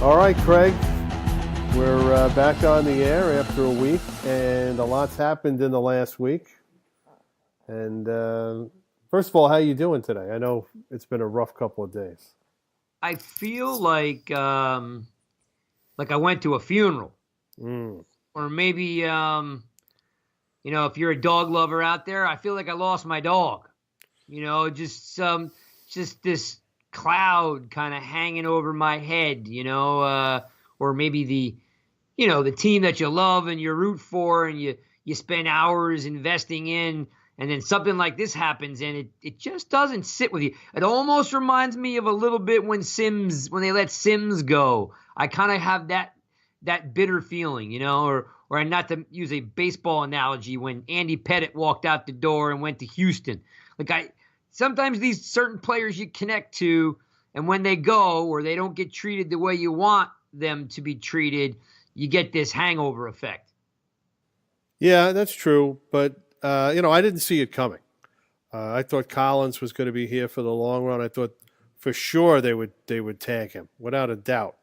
All right, Craig, we're back on the air after a week, and a lot's happened in the last week. And first of all, how you doing today? I know it's been a rough couple of days. I feel like I went to a funeral, or maybe if you're a dog lover out there, I feel like I lost my dog. Just this cloud kind of hanging over my head. Or maybe the team that you love and you root for, and you spend hours investing in. And then something like this happens, and it just doesn't sit with you. It almost reminds me of a little bit when they let Sims go. I kind of have that bitter feeling, or not to use a baseball analogy, when Andy Pettitte walked out the door and went to Houston. Sometimes these certain players you connect to, and when they go or they don't get treated the way you want them to be treated, you get this hangover effect. Yeah, that's true, but I didn't see it coming. I thought Collins was going to be here for the long run. I thought for sure they would tag him, without a doubt,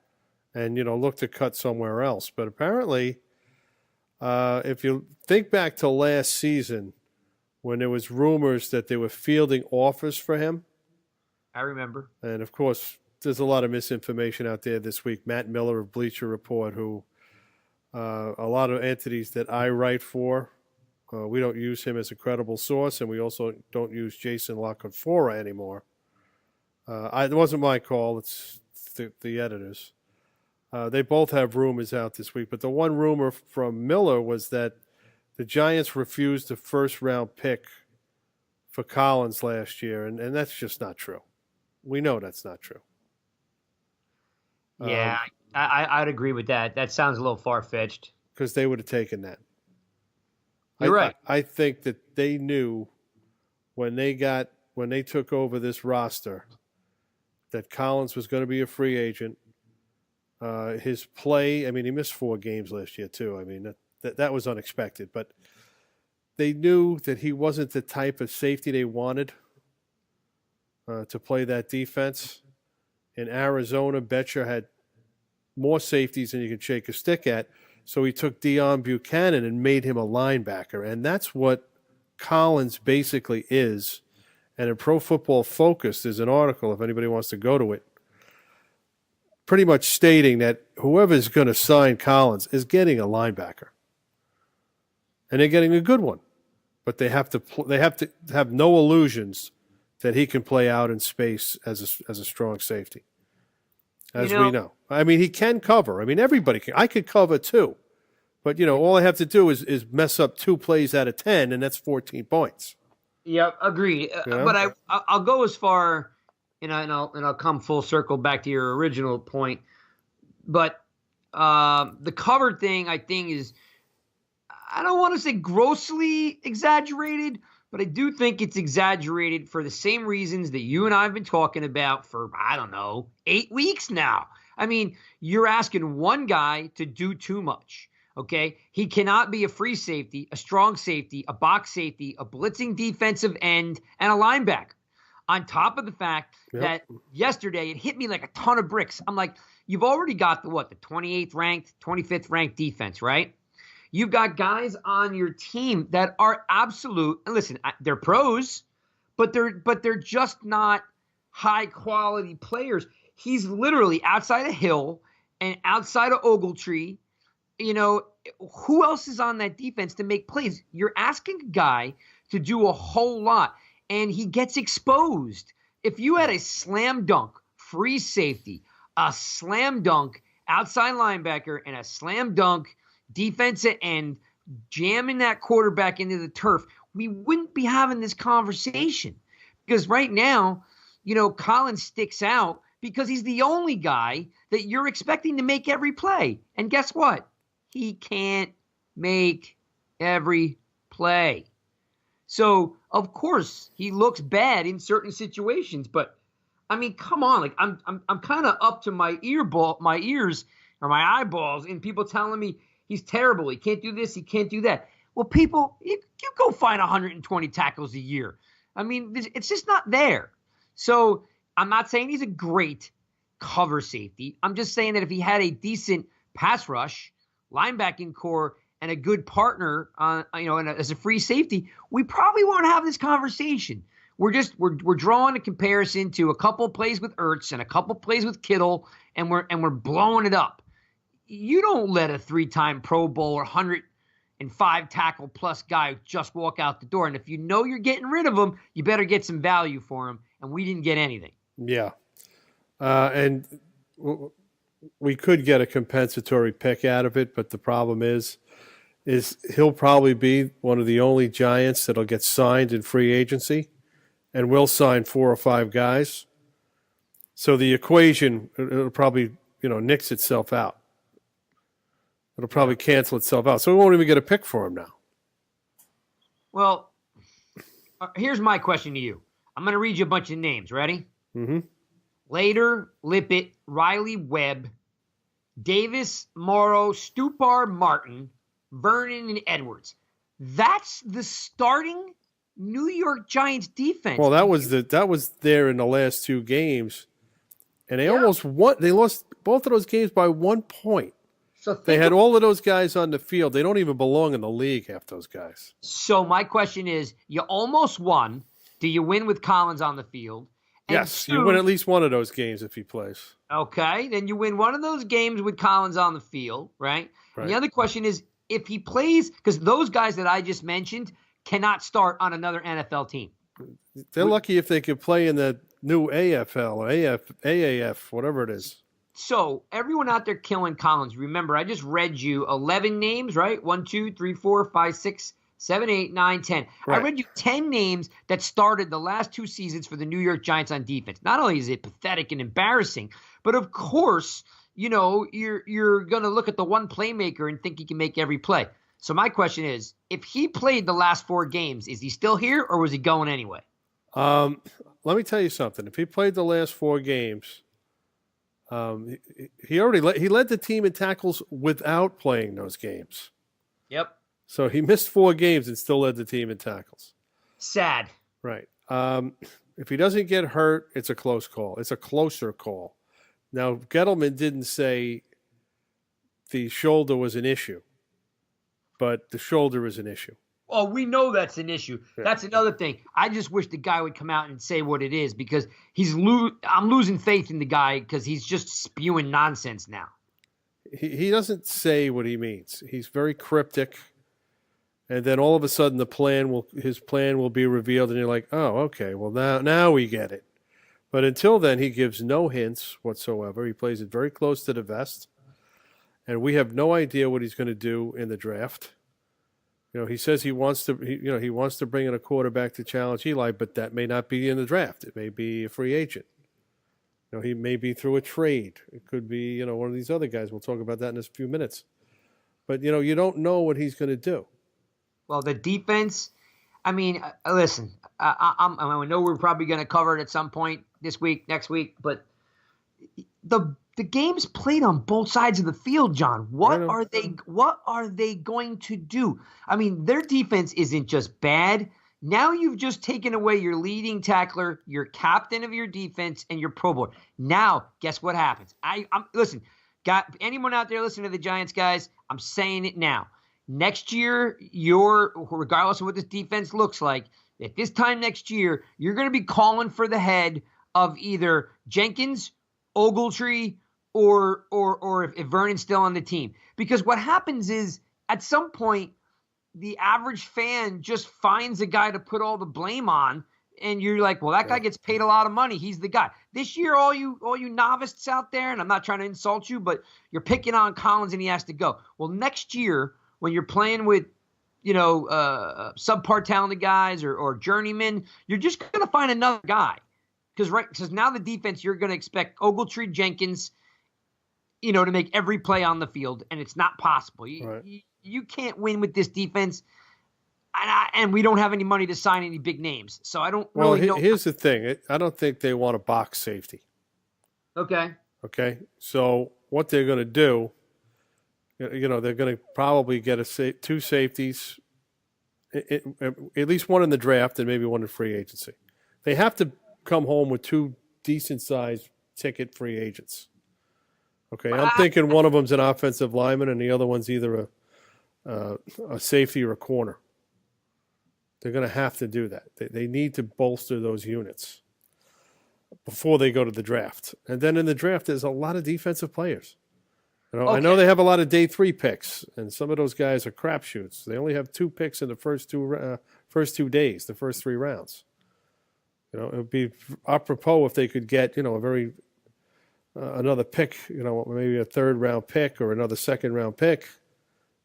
and look to cut somewhere else. But apparently, if you think back to last season, when there was rumors that they were fielding offers for him, I remember. And of course, there's a lot of misinformation out there this week. Matt Miller of Bleacher Report, who a lot of entities that I write for. We don't use him as a credible source, and we also don't use Jason La Canfora anymore. It wasn't my call. It's the editors. They both have rumors out this week, but the one rumor from Miller was that the Giants refused a first-round pick for Collins last year, and that's just not true. We know that's not true. Yeah, I'd agree with that. That sounds a little far-fetched. Because they would have taken that. You're right. I think that they knew when they took over this roster that Collins was going to be a free agent. His play, he missed 4 games last year too. That was unexpected, but they knew that he wasn't the type of safety they wanted to play that defense. In Arizona, Betcher had more safeties than you could shake a stick at. So he took Deion Buchanan and made him a linebacker. And that's what Collins basically is. And in Pro Football Focus, there's an article, if anybody wants to go to it, pretty much stating that whoever's going to sign Collins is getting a linebacker. And they're getting a good one. But they have to have no illusions that he can play out in space as a strong safety. As we know. He can cover. Everybody can. I could cover too. But, all I have to do is mess up 2 plays out of 10, and that's 14 points. Yep, agreed. But I'll go as far, and I'll come full circle back to your original point. But the cover thing, I think, is, I don't want to say grossly exaggerated, but I do think it's exaggerated for the same reasons that you and I have been talking about for, 8 weeks now. You're asking one guy to do too much, okay? He cannot be a free safety, a strong safety, a box safety, a blitzing defensive end, and a linebacker. On top of the fact that yesterday it hit me like a ton of bricks. I'm like, you've already got the 28th ranked, 25th ranked defense, right? You've got guys on your team that are absolute, and listen, they're pros, but they're just not high quality players. He's literally outside of Hill and outside of Ogletree. Who else is on that defense to make plays? You're asking a guy to do a whole lot, and he gets exposed. If you had a slam dunk free safety, a slam dunk outside linebacker, and a slam dunk defensive end jamming that quarterback into the turf, we wouldn't be having this conversation. Because right now, Collins sticks out because he's the only guy that you're expecting to make every play. And guess what? He can't make every play. So, of course, he looks bad in certain situations. But, come on. I'm kind of up to my ears or my eyeballs in people telling me he's terrible. He can't do this. He can't do that. Well, people, you go find 120 tackles a year. It's just not there. So I'm not saying he's a great cover safety. I'm just saying that if he had a decent pass rush, linebacking core, and a good partner, as a free safety, we probably won't have this conversation. We're drawing a comparison to a couple plays with Ertz and a couple plays with Kittle, and we're blowing it up. You don't let a 3-time Pro Bowl or 105 tackle plus guy just walk out the door. And if you know you're getting rid of him, you better get some value for him. And we didn't get anything. Yeah. And we could get a compensatory pick out of it, but the problem is he'll probably be one of the only Giants that'll get signed in free agency, and we'll sign 4 or 5 guys. So the equation, it'll probably, nix itself out. It'll probably cancel itself out. So we won't even get a pick for him now. Well, here's my question to you. I'm going to read you a bunch of names. Ready? Mm-hmm. Later, Lippett, Riley Webb, Davis, Morrow, Stupar, Martin, Vernon, and Edwards. That's the starting New York Giants defense. Well, that was there in the last 2 games, and they almost won. They lost both of those games by 1 point. So they had all of those guys on the field. They don't even belong in the league, half those guys. So my question is, you almost won. Do you win with Collins on the field? And yes, you win at least one of those games if he plays. Okay, then you win one of those games with Collins on the field, right? And the other question is, if he plays, because those guys that I just mentioned cannot start on another NFL team. They're lucky if they could play in the new AFL or AAF, whatever it is. So everyone out there killing Collins, remember, I just read you 11 names, right? 1, 2, 3, 4, 5, 6, 7, 8, 9, 10. Right. I read you 10 names that started the last 2 seasons for the New York Giants on defense. Not only is it pathetic and embarrassing, but of course, you're going to look at the one playmaker and think he can make every play. So my question is, if he played the last 4 games, is he still here or was he going anyway? Let me tell you something. If he played the last 4 games, he led the team in tackles without playing those games. Yep. So he missed 4 games and still led the team in tackles. Sad. Right. If he doesn't get hurt, it's a close call. It's a closer call. Now, Gettleman didn't say the shoulder was an issue, but the shoulder is an issue. Oh, we know that's an issue. Yeah. That's another thing. I just wish the guy would come out and say what it is, because I'm losing faith in the guy because he's just spewing nonsense now. He doesn't say what he means. He's very cryptic, and then all of a sudden his plan will be revealed, and you're like, oh, okay, well now we get it. But until then, he gives no hints whatsoever. He plays it very close to the vest, and we have no idea what he's going to do in the draft. He says he wants to bring in a quarterback to challenge Eli, but that may not be in the draft. It may be a free agent. He may be through a trade. It could be, one of these other guys. We'll talk about that in a few minutes. But, you don't know what he's going to do. Well, the defense, listen, I know we're probably going to cover it at some point this week, next week, but the game's played on both sides of the field, John. What are they going to do? Their defense isn't just bad. Now you've just taken away your leading tackler, your captain of your defense, and your Pro Bowl. Now, guess what happens? Listen, got anyone out there listening to the Giants, guys? I'm saying it now. Next year, regardless of what this defense looks like, at this time next year, you're going to be calling for the head of either Jenkins, Ogletree, or if Vernon's still on the team. Because what happens is, at some point, the average fan just finds a guy to put all the blame on, and you're like, well, that guy gets paid a lot of money. He's the guy. This year, all you novices out there, and I'm not trying to insult you, but you're picking on Collins and he has to go. Well, next year, when you're playing with, subpar talented guys or journeymen, you're just going to find another guy. Because now the defense, you're going to expect Ogletree, Jenkins, to make every play on the field, and it's not possible. You can't win with this defense, and we don't have any money to sign any big names. So I don't really know. Here's the thing. I don't think they want a box safety. Okay. So what they're going to do, they're going to probably get 2 safeties, at least one in the draft and maybe one in free agency. They have to come home with 2 decent-sized ticket free agents. Okay, I'm thinking one of them's an offensive lineman and the other one's either a safety or a corner. They're going to have to do that. They need to bolster those units before they go to the draft. And then in the draft, there's a lot of defensive players. Okay. I know they have a lot of day 3 picks, and some of those guys are crapshoots. They only have 2 picks in the first two days, the first 3 rounds. It would be apropos if they could get, a very another pick, maybe a 3rd round pick or another 2nd round pick.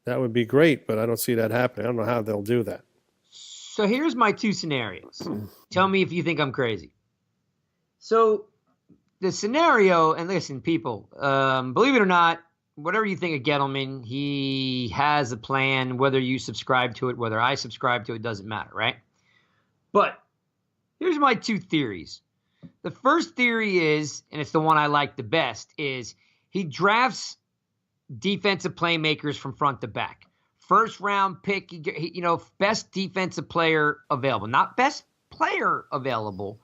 That would be great, but I don't see that happening. I don't know how they'll do that. So here's my 2 scenarios. Tell me if you think I'm crazy. So the scenario, and listen, people, believe it or not, whatever you think of Gettleman, he has a plan. Whether you subscribe to it, whether I subscribe to it, doesn't matter, right? But here's my 2 theories. The first theory is, and it's the one I like the best, is he drafts defensive playmakers from front to back. First round pick, best defensive player available. Not best player available,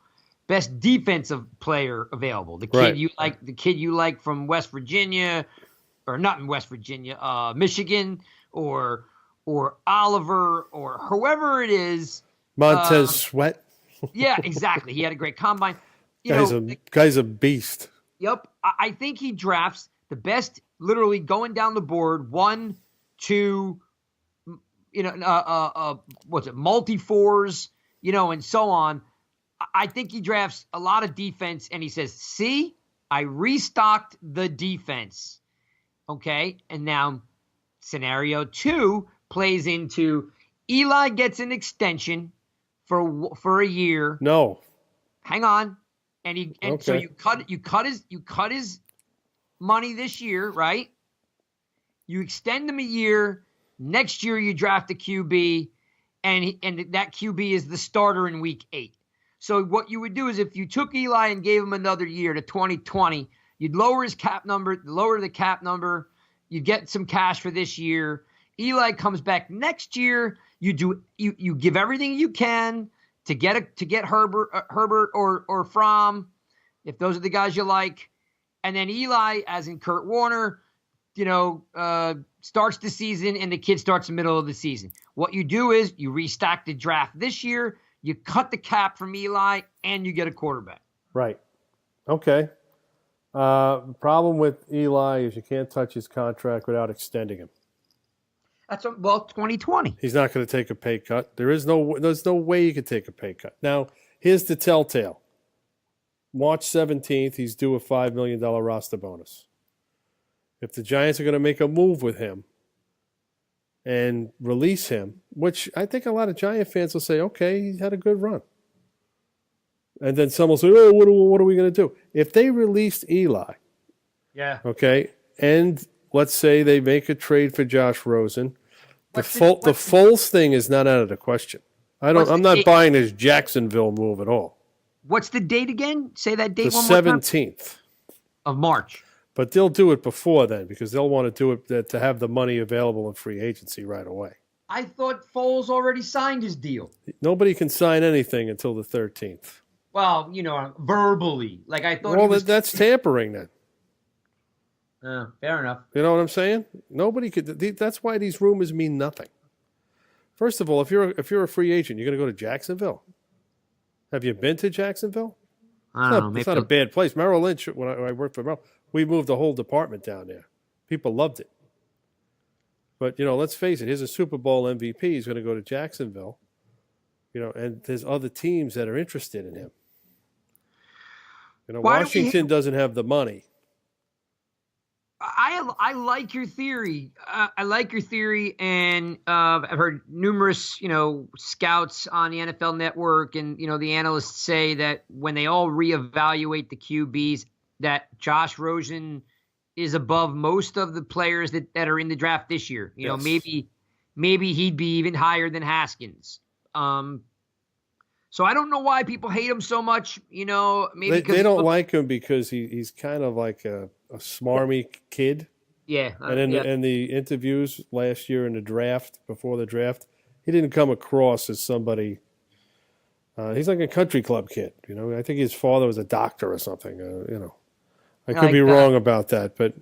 best defensive player available. The kid you like from West Virginia, or not in West Virginia, Michigan, or Oliver, or whoever it is. Montez Sweat. Yeah, exactly. He had a great combine. Guy's a beast. Yep. I think he drafts the best, literally going down the board, 1, 2, multi-4s, and so on. I think he drafts a lot of defense, and he says, see, I restocked the defense. Okay? And now scenario 2 plays into Eli gets an extension for a year. No. Hang on. So you cut his money this year, right? You extend him a year. Next year you draft a QB, and that QB is the starter in week 8. So what you would do is if you took Eli and gave him another year to 2020, you'd lower the cap number, you'd get some cash for this year. Eli comes back next year. You give everything you can to get Herbert or Fromm, if those are the guys you like, and then Eli, as in Kurt Warner, starts the season and the kid starts the middle of the season. What you do is you restock the draft this year, you cut the cap from Eli, and you get a quarterback. Right. Okay. The problem with Eli is you can't touch his contract without extending him. That's 2020. He's not going to take a pay cut. There's no way he could take a pay cut. Now, here's the telltale. March 17th, he's due a $5 million roster bonus. If the Giants are going to make a move with him and release him, which I think a lot of Giant fans will say, okay, he had a good run. And then some will say, oh, what are we going to do? If they released Eli, okay, and let's say they make a trade for Josh Rosen, the Foles thing is not out of the question. I'm not buying this Jacksonville move at all. What's the date again? Say that date the one more time. 17th of March. But they'll do it before then because they'll want to do it to have the money available in free agency right away. I thought Foles already signed his deal. Nobody can sign anything until the 13th. Well, verbally. Like I thought. Well, that's tampering then. Fair enough. You know what I'm saying? Nobody could. That's why these rumors mean nothing. First of all, if you're a free agent, you're going to go to Jacksonville. Have you been to Jacksonville? I don't know. It's not a bad place. Merrill Lynch, when I worked for Merrill, we moved the whole department down there. People loved it. But, let's face it. Here's a Super Bowl MVP. He's going to go to Jacksonville. And there's other teams that are interested in him. Washington doesn't have the money. I like your theory. I like your theory, and I've heard numerous, scouts on the NFL Network and, the analysts say that when they all reevaluate the QBs, that Josh Rosen is above most of the players that are in the draft this year. Yes. Maybe he'd be even higher than Haskins. So I don't know why people hate him so much. Maybe they don't like him because he's kind of like a smarmy kid. Yeah. And in the interviews last year in the draft, before the draft, he didn't come across as somebody. He's like a country club kid. I think his father was a doctor or something. I could be wrong about that, but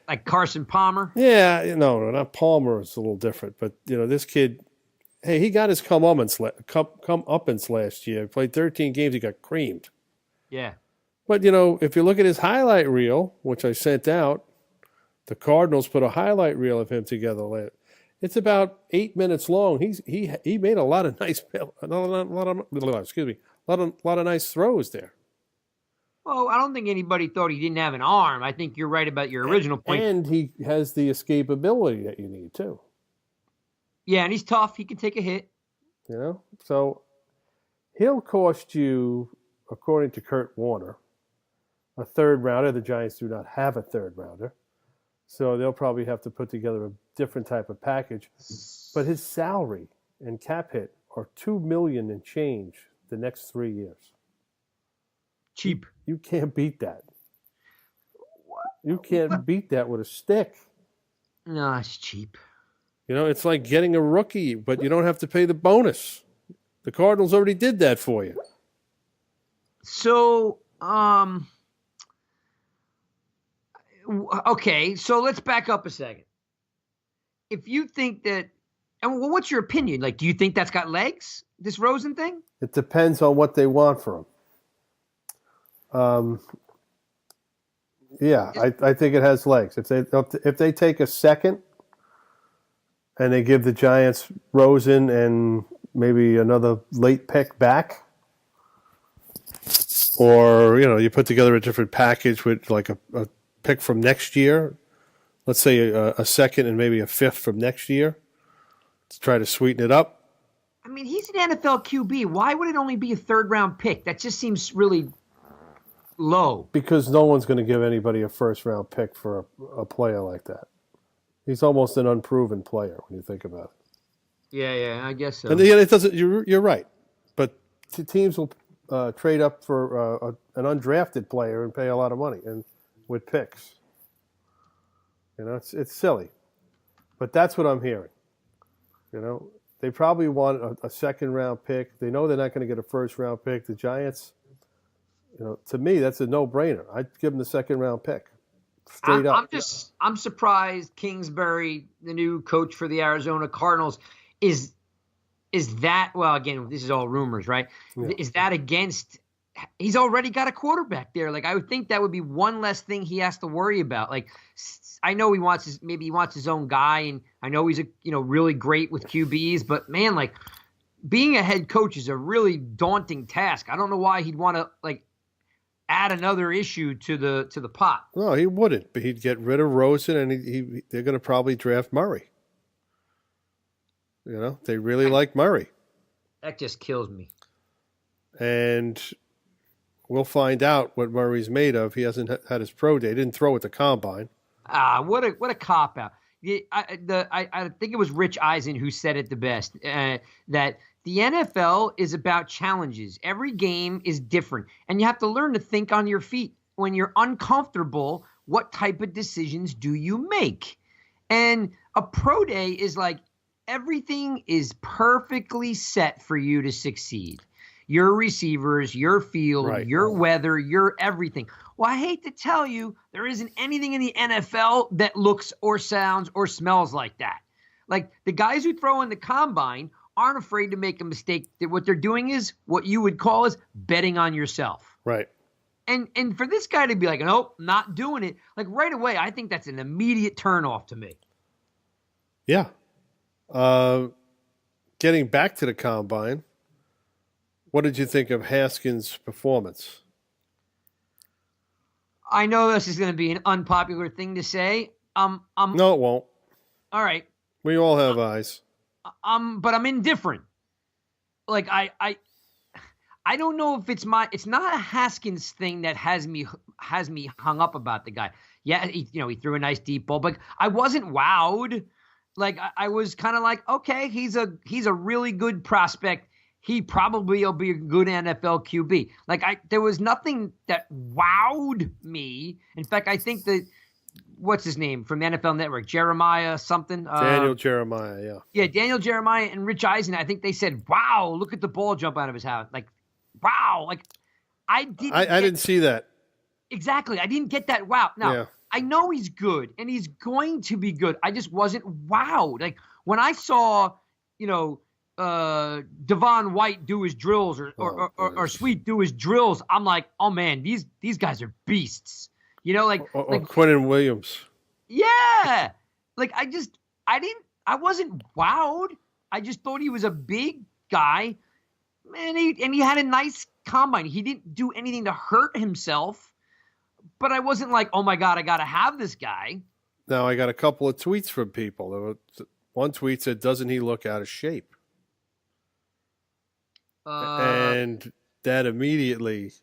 like Carson Palmer. Yeah, no, not Palmer. It's a little different, but this kid. Hey, he got his comeuppance last year. He played 13 games. He got creamed. Yeah. But, if you look at his highlight reel, which I sent out, the Cardinals put a highlight reel of him together. It's about 8 minutes long. He made a lot of nice nice throws there. Well, I don't think anybody thought he didn't have an arm. I think you're right about your original point. And he has the escapability that you need too. Yeah, and he's tough. He can take a hit. So he'll cost you, according to Kurt Warner, a third rounder. The Giants do not have a third rounder. So they'll probably have to put together a different type of package. But his salary and cap hit are $2 million and change the next 3 years. Cheap. You can't beat that. You can't beat that with a stick. No, it's cheap. It's like getting a rookie, but you don't have to pay the bonus. The Cardinals already did that for you. So, okay, so let's back up a second. If you think that, what's your opinion? Like, do you think that's got legs, this Rosen thing? It depends on what they want from him. Yeah, I think it has legs. If they take a second and they give the Giants Rosen and maybe another late pick back, or you put together a different package with like a pick from next year, let's say a second and maybe a fifth from next year, to try to sweeten it up. I mean, he's an NFL QB. Why would it only be a third-round pick? That just seems really low. Because no one's going to give anybody a first-round pick for a player like that. He's almost an unproven player when you think about it. Yeah, I guess so. And it doesn't. You're right, but teams will trade up for an undrafted player and pay a lot of money and with picks. It's silly, but that's what I'm hearing. They probably want a second-round pick. They know they're not going to get a first-round pick. The Giants, to me, that's a no-brainer. I'd give them the second-round pick. Straight up. I'm surprised Kingsbury, the new coach for the Arizona Cardinals, is that, well, again, this is all rumors, right? Yeah. Is that against, he's already got a quarterback there. Like, I would think that would be one less thing he has to worry about. Like, I know he wants his own guy, and I know he's really great with QBs, but man, like, being a head coach is a really daunting task. I don't know why he'd want to add another issue to the pot. No, he wouldn't. But he'd get rid of Rosen, and they're going to probably draft Murray. They really like Murray. That just kills me. And we'll find out what Murray's made of. He hasn't had his pro day. He didn't throw at the combine. What a cop out. I think it was Rich Eisen who said it the best, that the NFL is about challenges. Every game is different, and you have to learn to think on your feet. When you're uncomfortable, what type of decisions do you make? And a pro day is like everything is perfectly set for you to succeed. Your receivers, your field, right, your weather, your everything. Well, I hate to tell you, there isn't anything in the NFL that looks or sounds or smells like that. Like, the guys who throw in the combine aren't afraid to make a mistake. That what they're doing is what you would call is betting on yourself. Right. And for this guy to be like, nope, not doing it, like right away, I think that's an immediate turnoff to me. Yeah. Getting back to the combine, what did you think of Haskins' performance? I know this is going to be an unpopular thing to say. No, it won't. All right. We all have eyes. But I'm indifferent. Like, I don't know if it's not a Haskins thing that has me hung up about the guy. Yeah, he threw a nice deep ball, but I wasn't wowed. Like, I was kind of like, okay, he's a really good prospect. He probably will be a good NFL QB. Like, there was nothing that wowed me. In fact, I think that, what's his name from the NFL Network? Jeremiah something? Daniel Jeremiah, yeah. Yeah, Daniel Jeremiah and Rich Eisen, I think they said, wow, look at the ball jump out of his house. Like, wow. Like, I didn't see that. Exactly. I didn't get that wow. Now, I know he's good, and he's going to be good. I just wasn't wowed. Like, when I saw, Devon White do his drills or Sweet do his drills, I'm like, oh, man, these guys are beasts. Like Quinnen Williams. Yeah. Like, I wasn't wowed. I just thought he was a big guy, and he had a nice combine. He didn't do anything to hurt himself. But I wasn't like, oh, my God, I got to have this guy. Now, I got a couple of tweets from people. One tweet said, doesn't he look out of shape? And that immediately,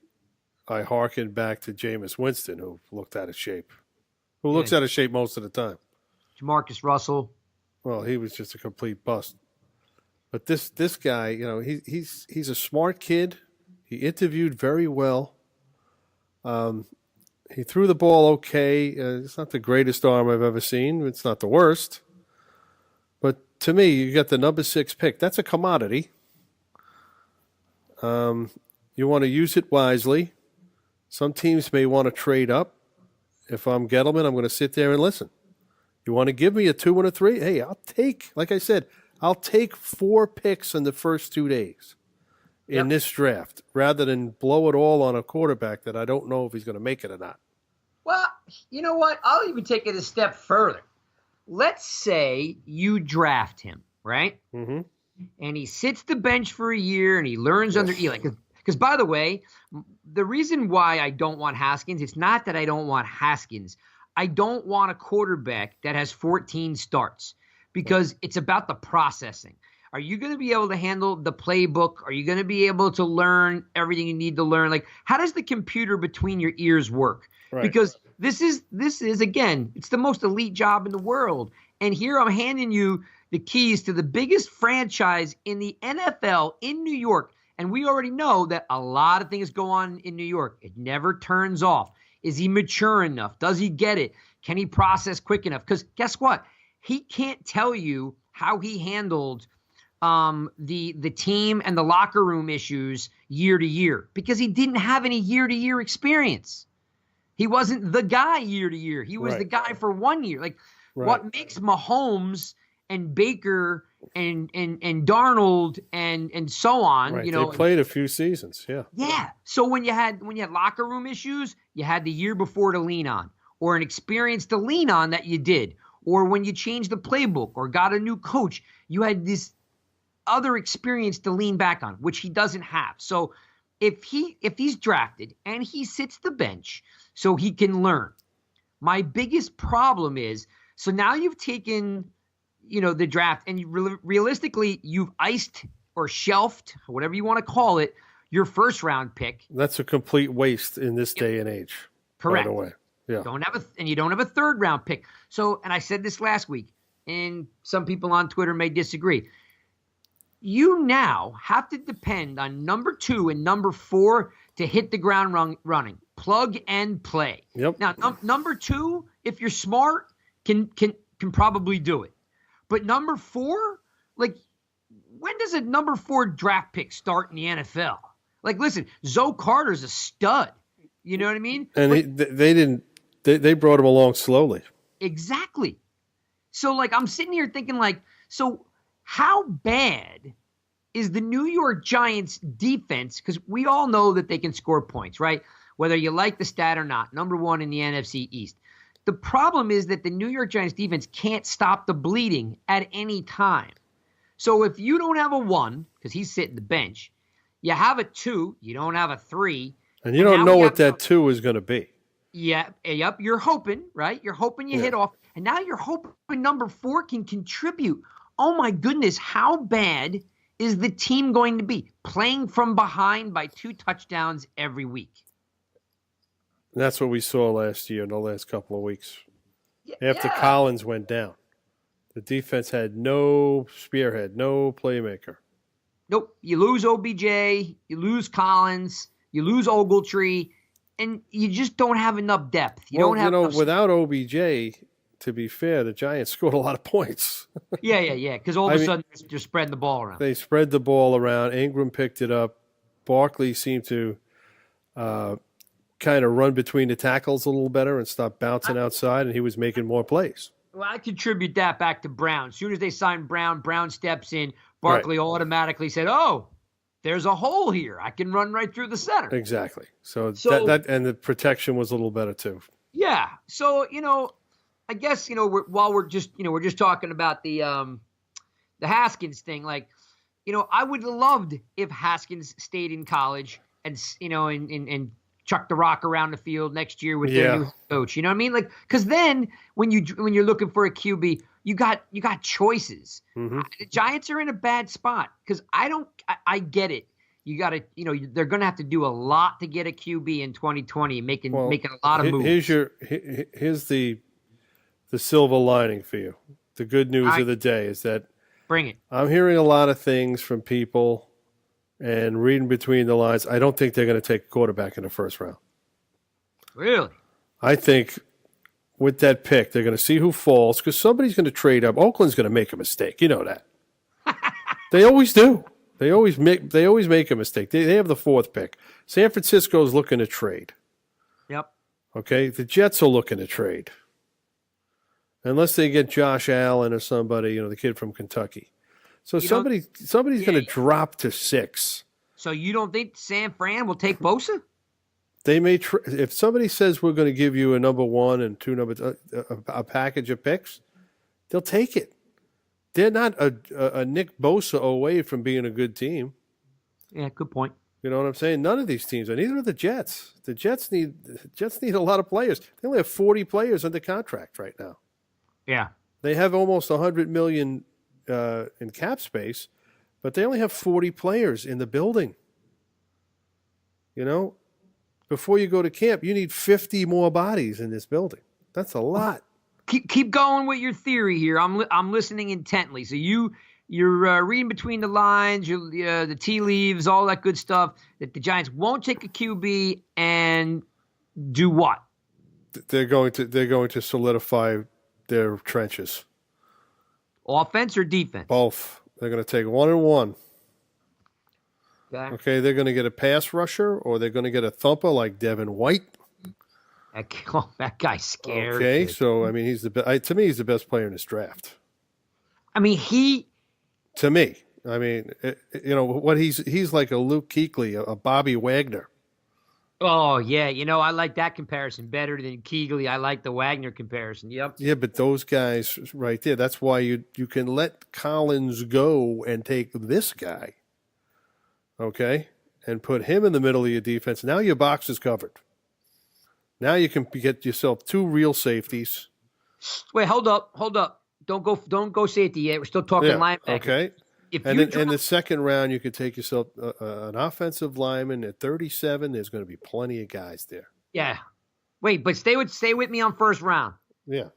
I hearkened back to Jameis Winston, who looked out of shape. Who looks out of shape most of the time. Jamarcus Russell. Well, he was just a complete bust. But this guy, he's a smart kid. He interviewed very well. He threw the ball okay. It's not the greatest arm I've ever seen. It's not the worst. But to me, you got the number 6 pick. That's a commodity. You want to use it wisely. Some teams may want to trade up. If I'm Gettleman, I'm going to sit there and listen. You want to give me a 2 and a 3? Hey, like I said, I'll take 4 picks in the first 2 days in this draft rather than blow it all on a quarterback that I don't know if he's going to make it or not. Well, you know what? I'll even take it a step further. Let's say you draft him, right? Mm-hmm. And he sits the bench for a year and he learns under Eli. Because, by the way, the reason why I don't want Haskins, it's not that I don't want Haskins. I don't want a quarterback that has 14 starts because it's about the processing. Are you going to be able to handle the playbook? Are you going to be able to learn everything you need to learn? Like, how does the computer between your ears work? Right. Because this is again, it's the most elite job in the world. And here I'm handing you the keys to the biggest franchise in the NFL in New York. And we already know that a lot of things go on in New York. It never turns off. Is he mature enough? Does he get it? Can he process quick enough? Because guess what? He can't tell you how he handled the team and the locker room issues year to year because he didn't have any year-to-year experience. He wasn't the guy year to year. He was the guy for 1 year. Like what makes Mahomes and Baker and Darnold and so on, they played a few seasons, Yeah. So when you had locker room issues, you had the year before to lean on, or an experience to lean on that you did, or when you changed the playbook or got a new coach, you had this other experience to lean back on, which he doesn't have. So if he's drafted and he sits the bench so he can learn, my biggest problem is, so now you've taken, the draft and realistically you've iced or shelved, whatever you want to call it, your first round pick. That's a complete waste in this day and age. Correct. By the way. Yeah. You don't have a third round pick. So, and I said this last week, and some people on Twitter may disagree. You now have to depend on number 2 and number 4 to hit the ground running. Plug and play. Yep. Now, number 2, if you're smart, can probably do it. But number 4, like, when does a number 4 draft pick start in the NFL? Like, listen, Zoe Carter's a stud. You know what I mean? And they brought him along slowly. Exactly. So, like, I'm sitting here thinking, like, so how bad is the New York Giants defense? Because we all know that they can score points, right? Whether you like the stat or not, number 1 in the NFC East. The problem is that the New York Giants defense can't stop the bleeding at any time. So if you don't have a 1, because he's sitting the bench, you have a 2, you don't have a 3. And you don't know what that 2 is going to be. Yeah, yep. You're hoping, right? You're hoping you hit off. And now you're hoping number 4 can contribute. Oh, my goodness. How bad is the team going to be playing from behind by 2 touchdowns every week? And that's what we saw last year in the last couple of weeks. After Collins went down, the defense had no spearhead, no playmaker. Nope. You lose OBJ, you lose Collins, you lose Ogletree, and you just don't have enough depth. Without OBJ, to be fair, the Giants scored a lot of points. Yeah. Because all of a sudden they're spreading the ball around. They spread the ball around. Ingram picked it up. Barkley seemed to kind of run between the tackles a little better and stop bouncing outside, and he was making more plays. Well, I contribute that back to Brown. As soon as they signed Brown, Brown steps in. Barkley automatically said, "Oh, there's a hole here. I can run right through the center." Exactly. So that and the protection was a little better too. Yeah. So I guess while we're just talking about the Haskins thing, like I would have loved if Haskins stayed in college and and chuck the rock around the field next year with their new coach. You know what I mean? Like, because then when you're looking for a QB, you got choices. Mm-hmm. The Giants are in a bad spot because I get it. You got to, they're going to have to do a lot to get a QB in 2020, making a lot of moves. Here's the silver lining for you. The good news of the day is that bring it. I'm hearing a lot of things from people and reading between the lines. I don't think they're going to take a quarterback in the first round. Really? I think with that pick, they're going to see who falls because somebody's going to trade up. Oakland's going to make a mistake. You know that. They always do. They always make a mistake. They have the 4th pick. San Francisco's looking to trade. Yep. Okay? The Jets are looking to trade. Unless they get Josh Allen or somebody, the kid from Kentucky. So somebody's going to drop to 6. So you don't think San Fran will take Bosa? They may if somebody says we're going to give you a number 1 and 2 a package of picks, they'll take it. They're not a Nick Bosa away from being a good team. Yeah, good point. You know what I'm saying? None of these teams are. Neither are the Jets. The Jets need a lot of players. They only have 40 players under contract right now. Yeah. They have almost $100 million in cap space, but they only have 40 players in the building. Before you go to camp, you need 50 more bodies in this building. That's a lot. Keep going with your theory here. I'm listening intently. So you're reading between the lines, the tea leaves, all that good stuff. That the Giants won't take a QB and do what? They're going to solidify their trenches. Offense or defense? Both. They're going to take 1 and 1. Okay, they're going to get a pass rusher or they're going to get a thumper like Devin White. That guy's scary. Okay, so I mean, he's to me, he's the best player in this draft. I mean, to me, I mean, what he's like a Luke Kuechly, a Bobby Wagner. Oh yeah, I like that comparison better than Kuechly. I like the Wagner comparison. Yep. Yeah, but those guys right there. That's why you can let Collins go and take this guy. Okay, and put him in the middle of your defense. Now your box is covered. Now you can get yourself 2 real safeties. Wait, hold up. Don't go safety yet. We're still talking linebacker. Okay. In the second round, you could take yourself an offensive lineman at 37. There's going to be plenty of guys there. Yeah. Wait, but stay with me on first round. Yeah.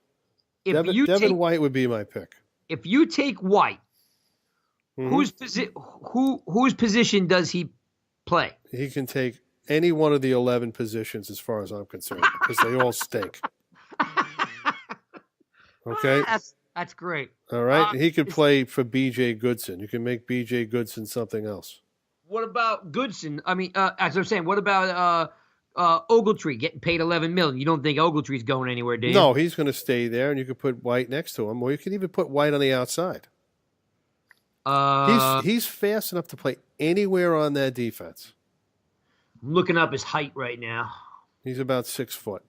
If Devin White would be my pick. If you take White, whose position does he play? He can take any one of the 11 positions as far as I'm concerned because they all stink. Okay? That's great. All right? He could play for B.J. Goodson. You can make B.J. Goodson something else. What about Goodson? I mean, as I'm saying, what about Ogletree getting paid $11 million? You don't think Ogletree's going anywhere, do you? No, he's going to stay there, and you could put White next to him, or you could even put White on the outside. He's fast enough to play anywhere on that defense. I'm looking up his height right now. He's about 6 foot.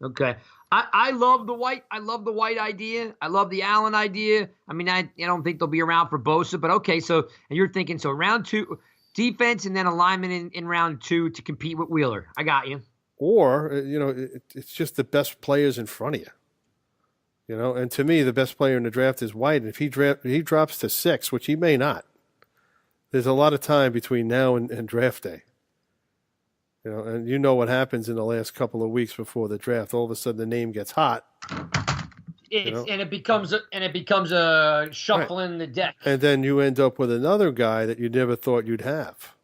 Okay. I love the White. I love the White idea. I love the Allen idea. I mean, I don't think they'll be around for Bosa, but okay. So, and you're thinking, so round 2, defense, and then alignment in round 2 to compete with Wheeler. I got you. Or, it's just the best players in front of you. And to me, the best player in the draft is White. And if he drops to 6, which he may not, there's a lot of time between now and draft day. And what happens in the last couple of weeks before the draft. All of a sudden, the name gets hot. And it becomes a shuffling right. the deck. And then you end up with another guy that you never thought you'd have.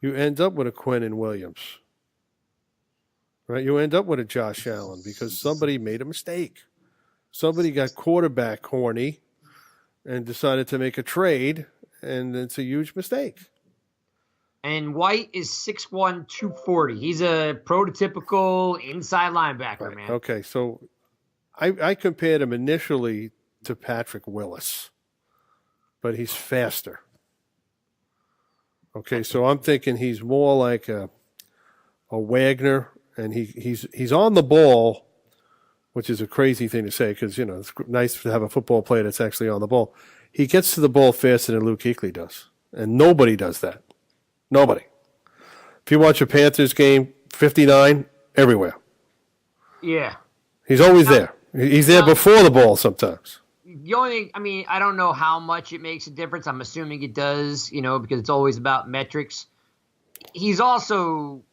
You end up with a Quinnen Williams. Right? You end up with a Josh Allen because somebody made a mistake. Somebody got quarterback horny and decided to make a trade, and it's a huge mistake. And White is 6'1", 240. He's a prototypical inside linebacker, Right. man. Okay, so I compared him initially to Patrick Willis, but he's faster. Okay, so I'm thinking he's more like a Wagner, and he's on the ball, which is a crazy thing to say because, it's nice to have a football player that's actually on the ball. He gets to the ball faster than Luke Kuechly does, and nobody does that. Nobody. If you watch a Panthers game, 59, everywhere. Yeah. He's always there. He's there before the ball sometimes. The only thing, I don't know how much it makes a difference. I'm assuming it does, because it's always about metrics. He's also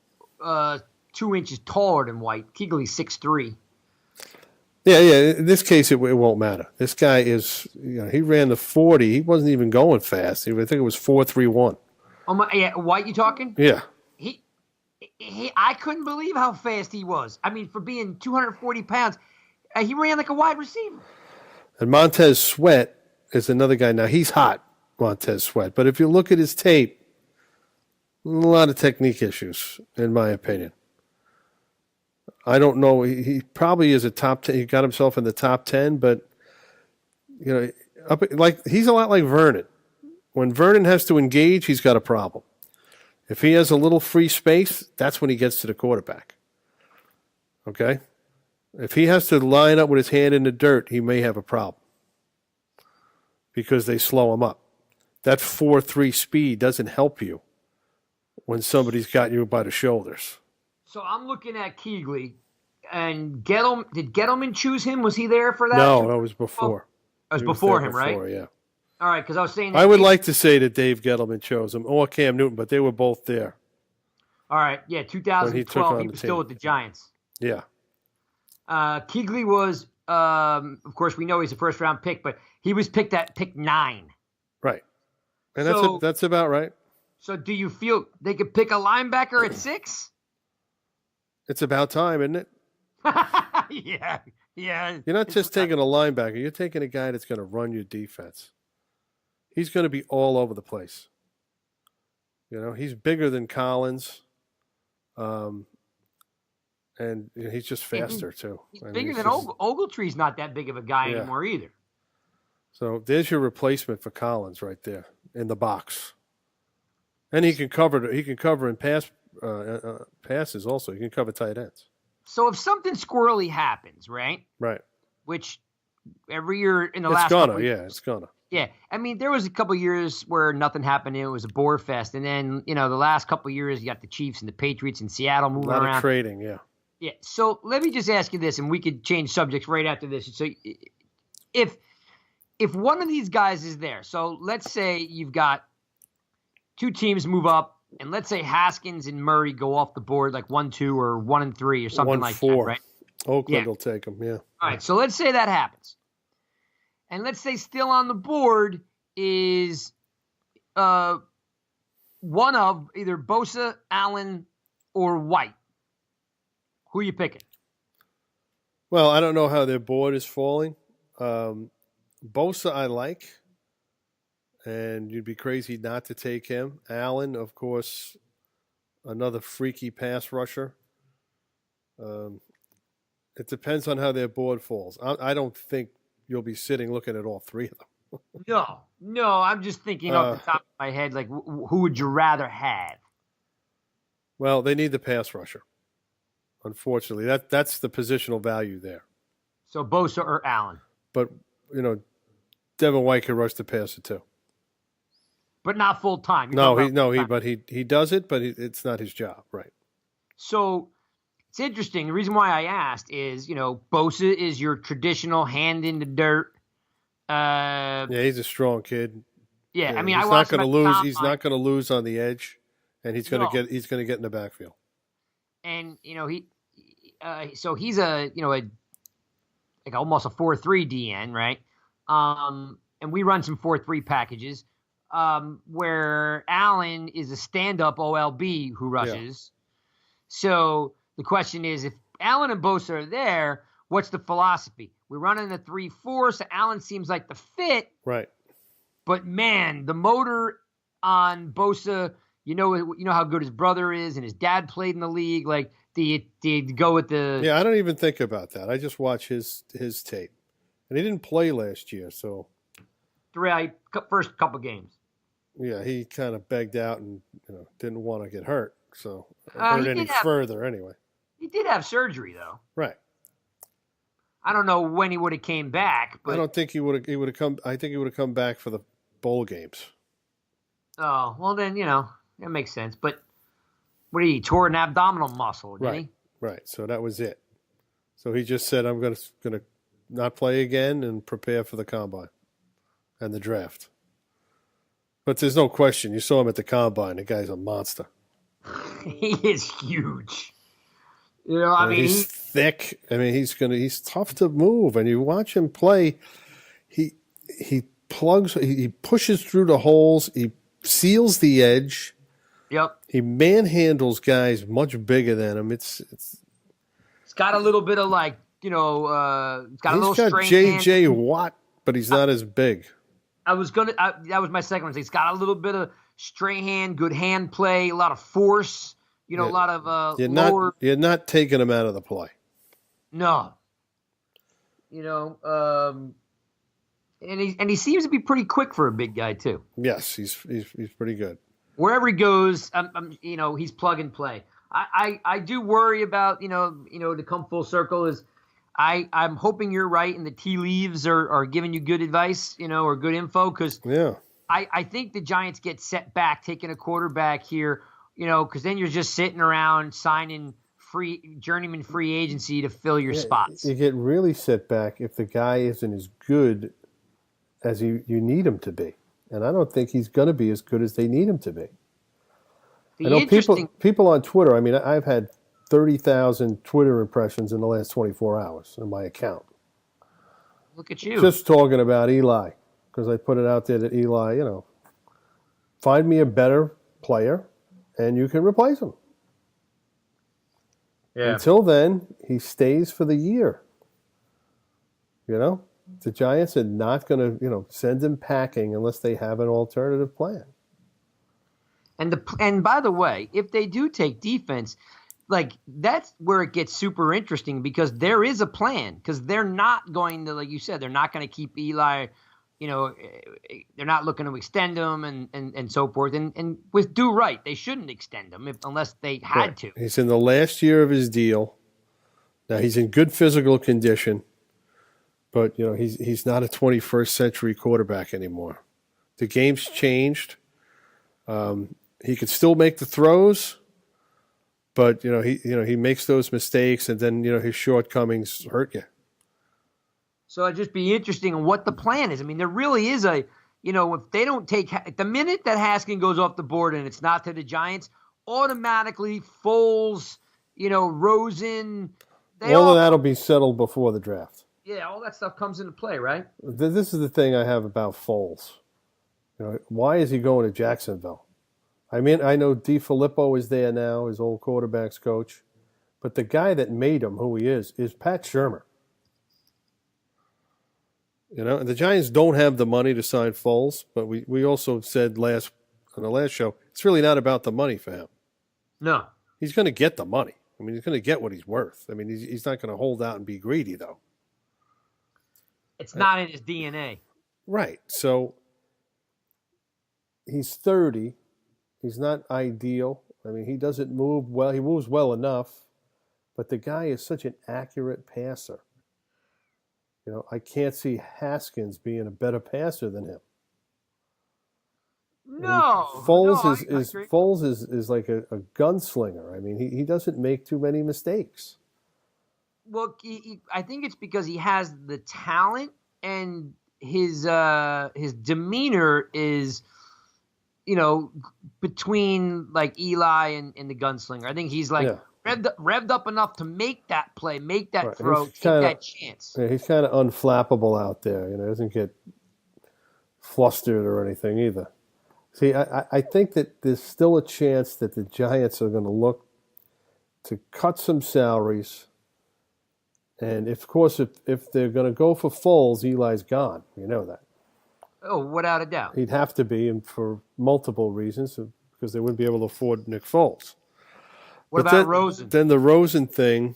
2 inches taller than White. Kuechly's 6'3". Yeah. In this case, it won't matter. This guy is, he ran the 40. He wasn't even going fast. I think it was 4.31. Oh my, yeah, White, you talking? Yeah. He, I couldn't believe how fast he was. For being 240 pounds, he ran like a wide receiver. And Montez Sweat is another guy. Now, he's hot, Montez Sweat. But if you look at his tape, a lot of technique issues, in my opinion. I don't know. He probably is a top 10. He got himself in the top 10, but, he's a lot like Vernon. When Vernon has to engage, he's got a problem. If he has a little free space, that's when he gets to the quarterback. Okay? If he has to line up with his hand in the dirt, he may have a problem because they slow him up. That 4.3 speed doesn't help you when somebody's got you by the shoulders. So I'm looking at Kuechly, and did Gettleman choose him? Was he there for that? No, that was before. It was before him, right? Yeah. All right, because I was saying I would like to say that Dave Gettleman chose him or Cam Newton, but they were both there. All right, yeah, 2012, he was still with the Giants. Yeah. Kuechly was, of course, we know he's a first-round pick, but he was picked at pick 9. Right. And that's about right. So do you feel they could pick a linebacker at 6? It's about time, isn't it? Yeah. You're not just taking a linebacker. You're taking a guy that's going to run your defense. He's going to be all over the place. He's bigger than Collins. And he's just faster, too. He's bigger than Ogletree's not that big of a guy anymore either. So there's your replacement for Collins right there in the box. And he can cover. He can cover in passes also. He can cover tight ends. So if something squirrely happens, right? Right. Which every year in the last couple years, it's gonna. Yeah. There was a couple of years where nothing happened. It was a bore fest. And then, the last couple of years, you got the Chiefs and the Patriots in Seattle moving around. A lot of trading, yeah. Yeah. So let me just ask you this, and we could change subjects right after this. So if one of these guys is there, so let's say you've got 2 teams move up, and let's say Haskins and Murray go off the board like 1-2 or 1-3 or something like that, right? Oakland will take them, yeah. All right, so let's say that happens. And let's say still on the board is one of either Bosa, Allen, or White. Who are you picking? Well, I don't know how their board is falling. Bosa I like, and you'd be crazy not to take him. Allen, of course, another freaky pass rusher. It depends on how their board falls. I don't think you'll be sitting looking at all 3 of them. No, I'm just thinking off the top of my head, like, who would you rather have? Well, they need the pass rusher. Unfortunately, that's the positional value there. So Bosa or Allen. But, Devin White can rush the passer too. But not full time. He does it, but it's not his job, right? So it's interesting. The reason why I asked is, Bosa is your traditional hand in the dirt. Yeah, he's a strong kid. Yeah, he's not going to lose. He's not going to lose on the edge, and he's going to get in the backfield. And so he's a almost a 4-3 DN, right? And we run some 4-3 packages where Allen is a stand-up OLB who rushes. Yeah. So the question is, if Allen and Bosa are there, what's the philosophy? We're running a 3-4, so Allen seems like the fit. Right. But, man, the motor on Bosa, you know how good his brother is, and his dad played in the league. Like, do you go with the? Yeah, I don't even think about that. I just watch his tape, and he didn't play last year, so First couple games. yeah, he kind of begged out and didn't want to get hurt, so He any further anyway. He did have surgery though. Right. I don't know when he would have came back, but I don't think he would have come. I think he would have come back for the bowl games. Oh well, then that makes sense. But what did he tore an abdominal muscle? Did he? Right. So that was it. So he just said, "I'm gonna not play again and prepare for the combine and the draft." But there's no question. You saw him at the combine. The guy's a monster. He is huge. I mean, he's thick. I mean, he's tough to move. And you watch him play. He pushes through the holes. He seals the edge. Yep. He manhandles guys much bigger than him. It's got a little bit of it's got a little got J.J. Watt, but he's not as big. That was my second one. He's got a little bit of straight hand, good hand play, a lot of force. A lot of you're not taking him out of the play. No. And he seems to be pretty quick for a big guy too. Yes, he's pretty good. Wherever he goes, he's plug and play. I do worry about to come full circle is I'm hoping you're right and the tea leaves are giving you good advice, or good info because I think the Giants get set back taking a quarterback here. Because then you're just sitting around signing journeyman free agency to fill your spots. You get really set back if the guy isn't as good as you need him to be. And I don't think he's going to be as good as they need him to be. I know people on Twitter, I mean, I've had 30,000 Twitter impressions in the last 24 hours in my account. Look at you. Just talking about Eli, because I put it out there that Eli, find me a better player and you can replace him. Yeah. Until then, he stays for the year. The Giants are not going to, send him packing unless they have an alternative plan. And by the way, if they do take defense, that's where it gets super interesting because there is a plan because they're not going to, like you said, they're not going to keep Eli. They're not looking to extend him and so forth. And with due right, they shouldn't extend him unless they had to. He's in the last year of his deal. Now he's in good physical condition, but he's not a 21st century quarterback anymore. The game's changed. He could still make the throws, but he makes those mistakes, and then his shortcomings hurt you. So it'd just be interesting on what the plan is. I mean, there really is if they don't take the minute that Haskin goes off the board and it's not to the Giants, automatically Foles, Rosen. All of that'll be settled before the draft. Yeah, all that stuff comes into play, right? This is the thing I have about Foles. Why is he going to Jacksonville? I mean, I know DiFilippo is there now, his old quarterback's coach, but the guy that made him who he is Pat Shurmur. And the Giants don't have the money to sign Foles, but we also said on the last show, it's really not about the money for him. No. He's going to get the money. I mean, he's going to get what he's worth. I mean, he's not going to hold out and be greedy, though. It's not in his DNA. Right. So he's 30. He's not ideal. I mean, he doesn't move well. He moves well enough, but the guy is such an accurate passer. I can't see Haskins being a better passer than him. No. Foles is like a gunslinger. I mean, he doesn't make too many mistakes. Well, I think it's because he has the talent and his demeanor is, between like Eli and the gunslinger. I think he's revved up enough to make that play, make that throw, take that chance. Yeah, he's kind of unflappable out there. He doesn't get flustered or anything either. See, I think that there's still a chance that the Giants are going to look to cut some salaries. And, of course, if they're going to go for Foles, Eli's gone. You know that. Oh, without a doubt. He'd have to be, and for multiple reasons. because they wouldn't be able to afford Nick Foles. What about Rosen? Then the Rosen thing,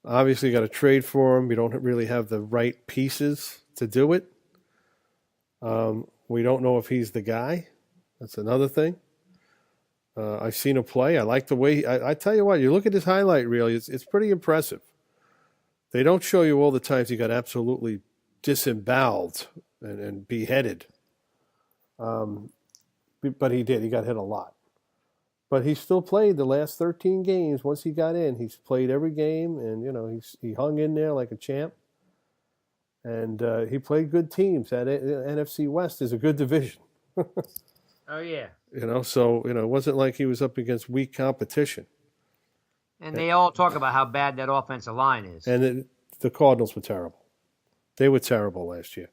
obviously you got to trade for him. You don't really have the right pieces to do it. We don't know if he's the guy. That's another thing. I've seen him play. I like the way I tell you what, you look at his highlight reel, it's pretty impressive. They don't show you all the times he got absolutely disemboweled and beheaded. But he did. He got hit a lot. But he still played the last 13 games. Once he got in, he's played every game, and he hung in there like a champ. And he played good teams. That NFC West is a good division. Oh yeah. So it wasn't like he was up against weak competition. And they all talk about how bad that offensive line is. And the Cardinals were terrible. They were terrible last year.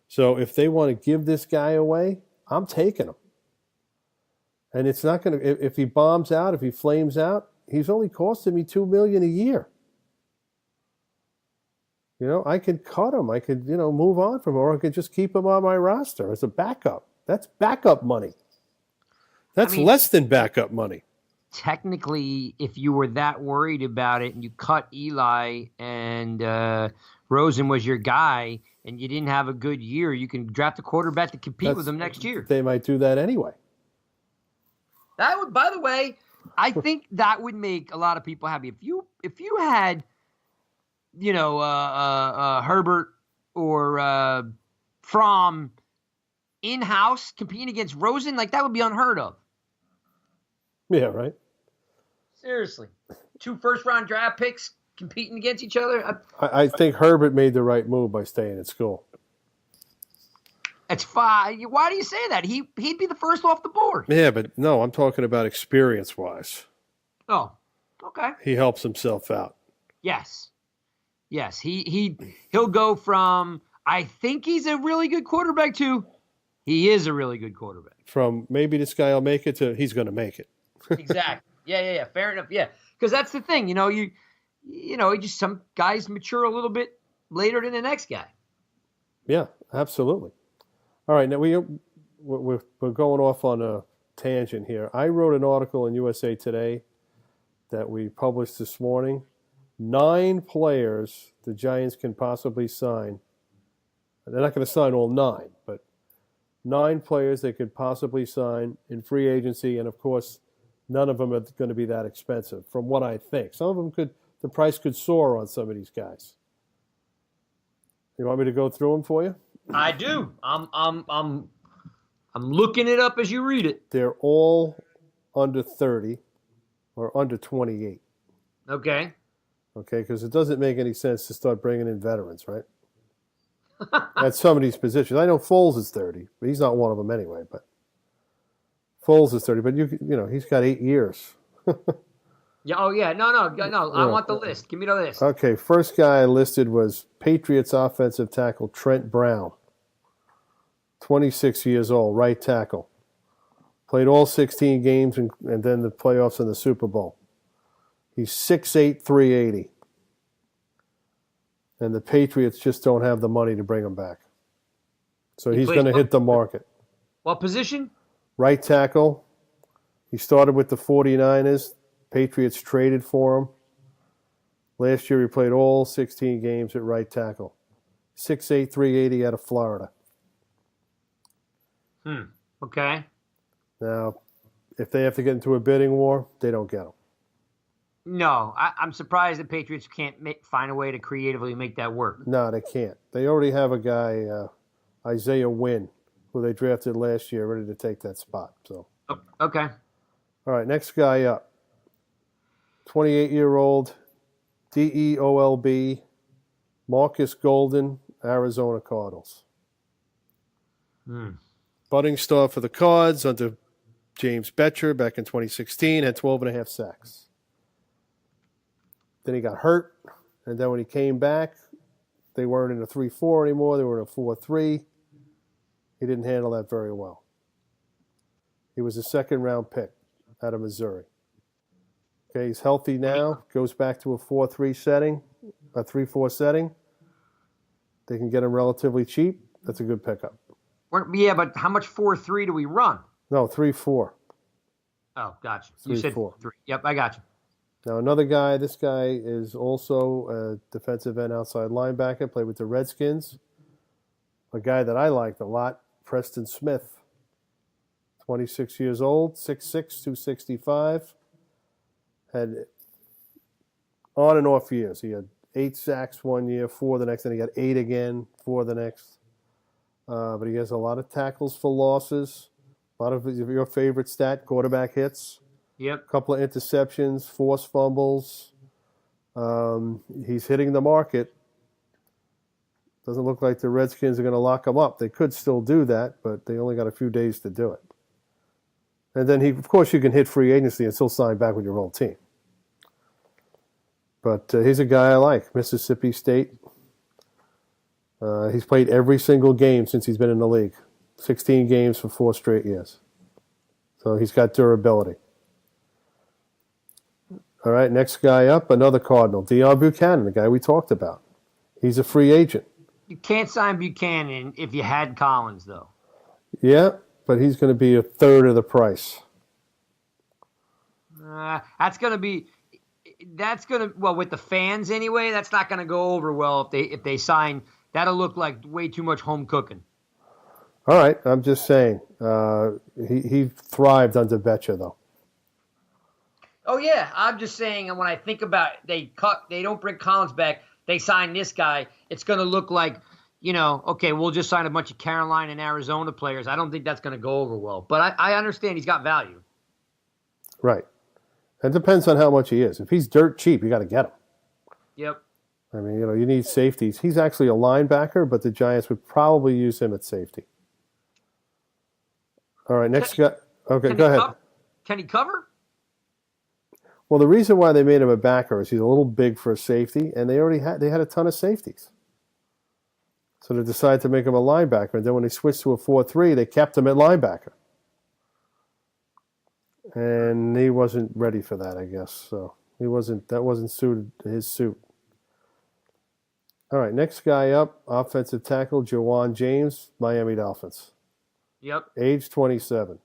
So if they want to give this guy away, I'm taking him. And it's not going to. If he bombs out, if he flames out, he's only costing me $2 million a year. I could cut him. I could, move on from him, or I could just keep him on my roster as a backup. That's backup money. That's less than backup money. Technically, if you were that worried about it and you cut Eli and Rosen was your guy and you didn't have a good year, you can draft a quarterback to compete with him next year. They might do that anyway. That would, by the way, I think that would make a lot of people happy. If you had, Herbert or Fromm in-house competing against Rosen, like that would be unheard of. Yeah, right. Seriously. 2 first-round draft picks competing against each other. I think Herbert made the right move by staying at school. That's fine. Why do you say that? He'd be the first off the board. Yeah, but no, I'm talking about experience-wise. Oh, okay. He helps himself out. Yes. He'll go from I think he's a really good quarterback to he is a really good quarterback. From maybe this guy will make it to he's going to make it. Exactly. Yeah. Fair enough. Yeah, because that's the thing. Just some guys mature a little bit later than the next guy. Yeah, absolutely. All right, now we're going off on a tangent here. I wrote an article in USA Today that we published this morning. 9 players the Giants can possibly sign. They're not going to sign all 9, but 9 players they could possibly sign in free agency, and of course, none of them are going to be that expensive, from what I think. Some of them the price could soar on some of these guys. You want me to go through them for you? I do. I'm looking it up as you read it. They're all under 30 or under 28. Okay. Okay, because it doesn't make any sense to start bringing in veterans, right? At some of these positions. I know Foles is 30, but he's not one of them anyway. But Foles is 30, but he's got 8 years. Yeah. Oh, yeah. No. I want the list. Give me the list. Okay, first guy I listed was Patriots offensive tackle Trent Brown. 26 years old, right tackle. Played all 16 games and then the playoffs and the Super Bowl. He's 6'8", 380. And the Patriots just don't have the money to bring him back. So he's going to hit the market. What position? Right tackle. He started with the 49ers. Patriots traded for him. Last year he played all 16 games at right tackle. 6'8", 380 out of Florida. Okay. Now, if they have to get into a bidding war, they don't get him. No, I'm surprised the Patriots can't find a way to creatively make that work. No, they can't. They already have a guy, Isaiah Wynn, who they drafted last year, ready to take that spot. So. Okay. All right, next guy up. 28-year-old DEOLB, Marcus Golden, Arizona Cardinals. Budding star for the Cards under James Betcher back in 2016, had 12.5 sacks. Then he got hurt, and then when he came back, they weren't in a 3-4 anymore. They were in a 4-3. He didn't handle that very well. He was a second-round pick out of Missouri. Okay, he's healthy now. Goes back to a 4-3 setting, a 3-4 setting. They can get him relatively cheap. That's a good pickup. Yeah, but how much 4-3 do we run? No, 3-4. Oh, gotcha. You 3, said 4. 3. Yep, I got you. Now another guy. This guy is also a defensive end, outside linebacker. Played with the Redskins. A guy that I liked a lot, Preston Smith. 26 years old, 6'6", 265. Had on and off years. He had 8 sacks one year, 4 the next, and he got 8 again, 4 the next. But he has a lot of tackles for losses. A lot of your favorite stat, quarterback hits. Yep. A couple of interceptions, forced fumbles. He's hitting the market. Doesn't look like the Redskins are going to lock him up. They could still do that, but they only got a few days to do it. And then, of course, you can hit free agency and still sign back with your old team. But he's a guy I like, Mississippi State. He's played every single game since he's been in the league. 16 games for 4 straight years. So he's got durability. All right, next guy up, another Cardinal, Deion Buchanan, the guy we talked about. He's a free agent. You can't sign Buchanan if you had Collins, though. Yeah, but he's going to be a third of the price. That's going to well, with the fans anyway, that's not going to go over well if they sign. That'll look like way too much home cooking. All right, I'm just saying. He thrived under Betcher, though. Oh, yeah, I'm just saying, when I think about they don't bring Collins back, they sign this guy, it's going to look like, okay, we'll just sign a bunch of Carolina and Arizona players. I don't think that's going to go over well. But I understand he's got value. Right. It depends on how much he is. If he's dirt cheap, you got to get him. Yep. I mean, you need safeties. He's actually a linebacker, but the Giants would probably use him at safety. All right, next guy. Okay, go ahead. Can he cover? Well, the reason why they made him a backer is he's a little big for a safety, and they had a ton of safeties. So they decided to make him a linebacker, and then when they switched to a 4-3, they kept him at linebacker. And he wasn't ready for that, I guess. So that wasn't suited to his suit. All right, next guy up, offensive tackle, Jawan James, Miami Dolphins. Yep. Age 27.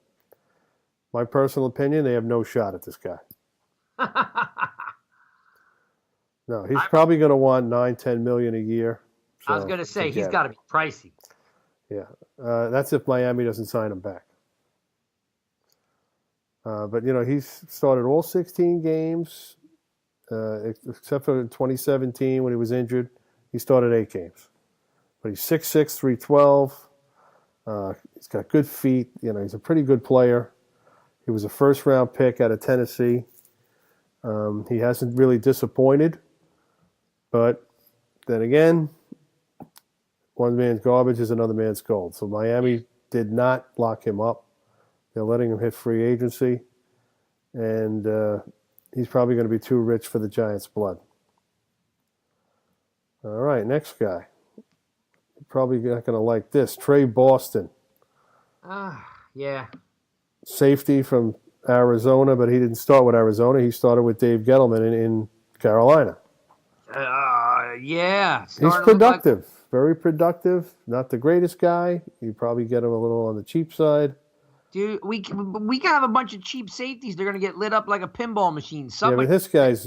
My personal opinion, they have no shot at this guy. No, he's probably going to want $9-10 million a year. So I was going to say, he's got to be pricey. Yeah, that's if Miami doesn't sign him back. But, he's started all 16 games, except for in 2017 when he was injured. He started 8 games. But he's 6'6", 312. He's got good feet. He's a pretty good player. He was a first-round pick out of Tennessee. He hasn't really disappointed. But then again, one man's garbage is another man's gold. So Miami did not lock him up. They're letting him hit free agency. And he's probably going to be too rich for the Giants' blood. All right, next guy. You're probably not going to like this. Trey Boston. Yeah. Safety from Arizona, but he didn't start with Arizona. He started with Dave Gettleman in Carolina. Yeah. He's productive. Very productive. Not the greatest guy. You probably get him a little on the cheap side. Dude, we can have a bunch of cheap safeties. They're going to get lit up like a pinball machine. Yeah, but this guy's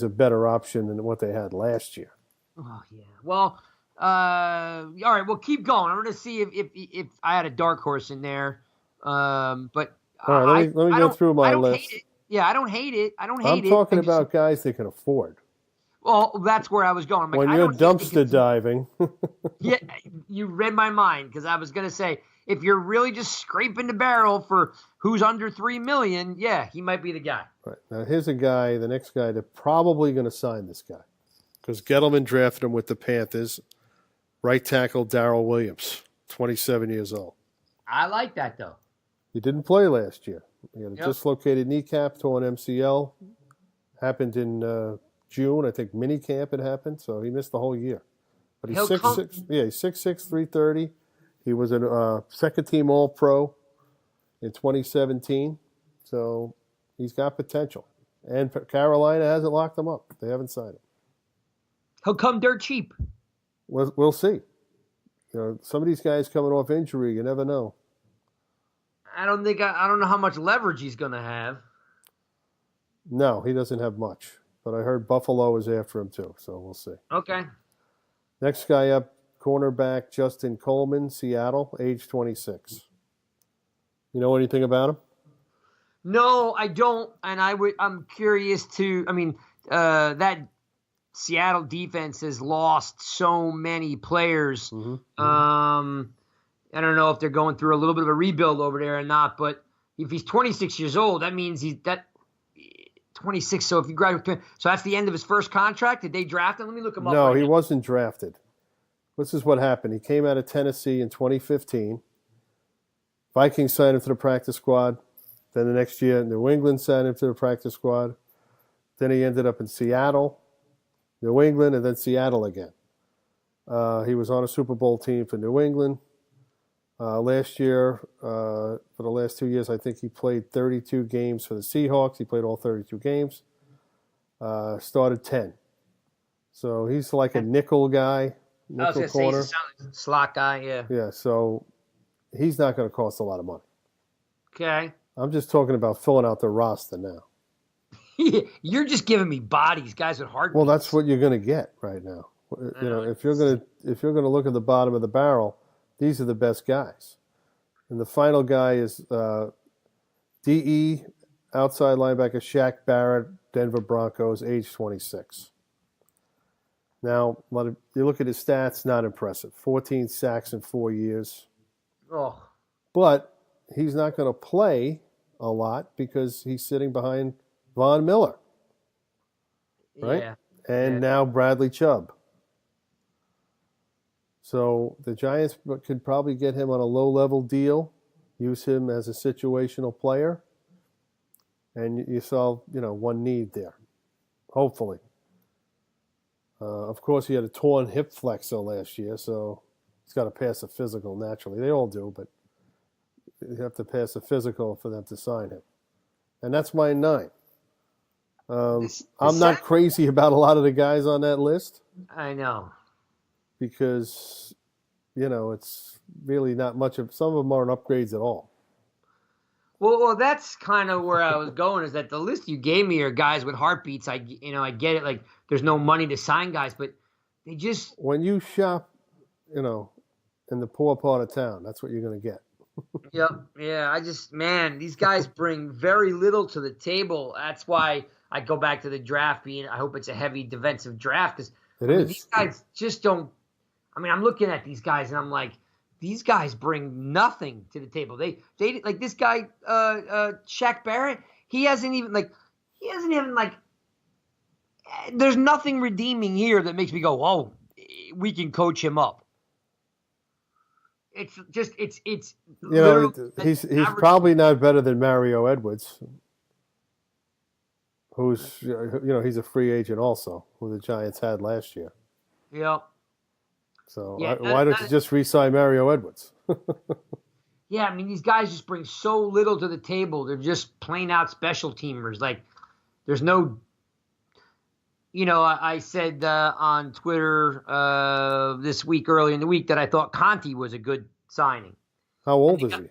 a better option than what they had last year. Oh, yeah. Well, all right, well, keep going. I'm going to see if I had a dark horse in there. But all right, let me go through my list. Hate it. Yeah, I don't hate it. I'm talking about guys they can afford. Well, that's where I was going. When you're dumpster diving. Yeah, you read my mind, because I was going to say, if you're really just scraping the barrel for who's under $3 million, yeah, he might be the guy. Right. Now, here's a guy, the next guy, they're probably going to sign this guy. Because Gettleman drafted him with the Panthers. Right tackle Darrell Williams, 27 years old. I like that, though. He didn't play last year. He had a dislocated kneecap, torn MCL. Happened in June. I think mini camp had happened, so he missed the whole year. But he's 6'6", he's 6'6", 330. He was a second-team All-Pro in 2017, so he's got potential. And Carolina hasn't locked him up. They haven't signed him. He'll come dirt cheap. We'll see. Some of these guys coming off injury, you never know. I don't know how much leverage he's going to have. No, he doesn't have much. But I heard Buffalo is after him too, so we'll see. Okay. Next guy up, cornerback Justin Coleman, Seattle, age 26. You know anything about him? No, I don't, and I'm curious to. I mean, that Seattle defense has lost so many players. Mm-hmm. I don't know if they're going through a little bit of a rebuild over there or not, but if he's 26 years old, that means he's 26. So if you graduate, so that's the end of his first contract. Did they draft him? Let me look him up. No, he wasn't drafted. This is what happened. He came out of Tennessee in 2015. Vikings signed him to the practice squad. Then the next year, New England signed him to the practice squad. Then he ended up in Seattle, New England, and then Seattle again. He was on a Super Bowl team for New England. Last year, for the last 2 years, I think he played 32 games for the Seahawks. He played all 32 games. Started 10. So he's like a nickel guy, nickel corner. He's a slot guy, yeah. Yeah, so he's not going to cost a lot of money. Okay. I'm just talking about filling out the roster now. You're just giving me bodies, guys with heartbeats. Well, that's what you're going to get right now. You know, if you're going to look at the bottom of the barrel, these are the best guys. And the final guy is DE outside linebacker Shaq Barrett, Denver Broncos, age 26. Now, you look at his stats, not impressive. 14 sacks in 4 years. Oh. But he's not going to play a lot because he's sitting behind Von Miller. Right? Yeah. And now Bradley Chubb. So the Giants could probably get him on a low-level deal, use him as a situational player, and you solve, one need there, hopefully. Of course, he had a torn hip flexor last year, so he's got to pass a physical naturally. They all do, but you have to pass a physical for them to sign him. And that's my 9. I'm not crazy about a lot of the guys on that list. I know. Because, it's really not much of – some of them aren't upgrades at all. Well, that's kind of where I was going, is that the list you gave me are guys with heartbeats. I get it. Like, there's no money to sign guys, but they just – when you shop, in the poor part of town, that's what you're going to get. Yep. Yeah, these guys bring very little to the table. That's why I go back to the draft being – I hope it's a heavy defensive draft because these guys just don't – I'm looking at these guys and I'm like, these guys bring nothing to the table. They like this guy, Shaq Barrett. He hasn't even there's nothing redeeming here that makes me go, oh, we can coach him up. It's just, it's. He's probably not better than Mario Edwards, who's, he's a free agent also, who the Giants had last year. Yeah. So why don't you just re-sign Mario Edwards? Yeah, these guys just bring so little to the table. They're just plain out special teamers. Like, there's no, I said on Twitter this week, early in the week, that I thought Conti was a good signing. How old is he?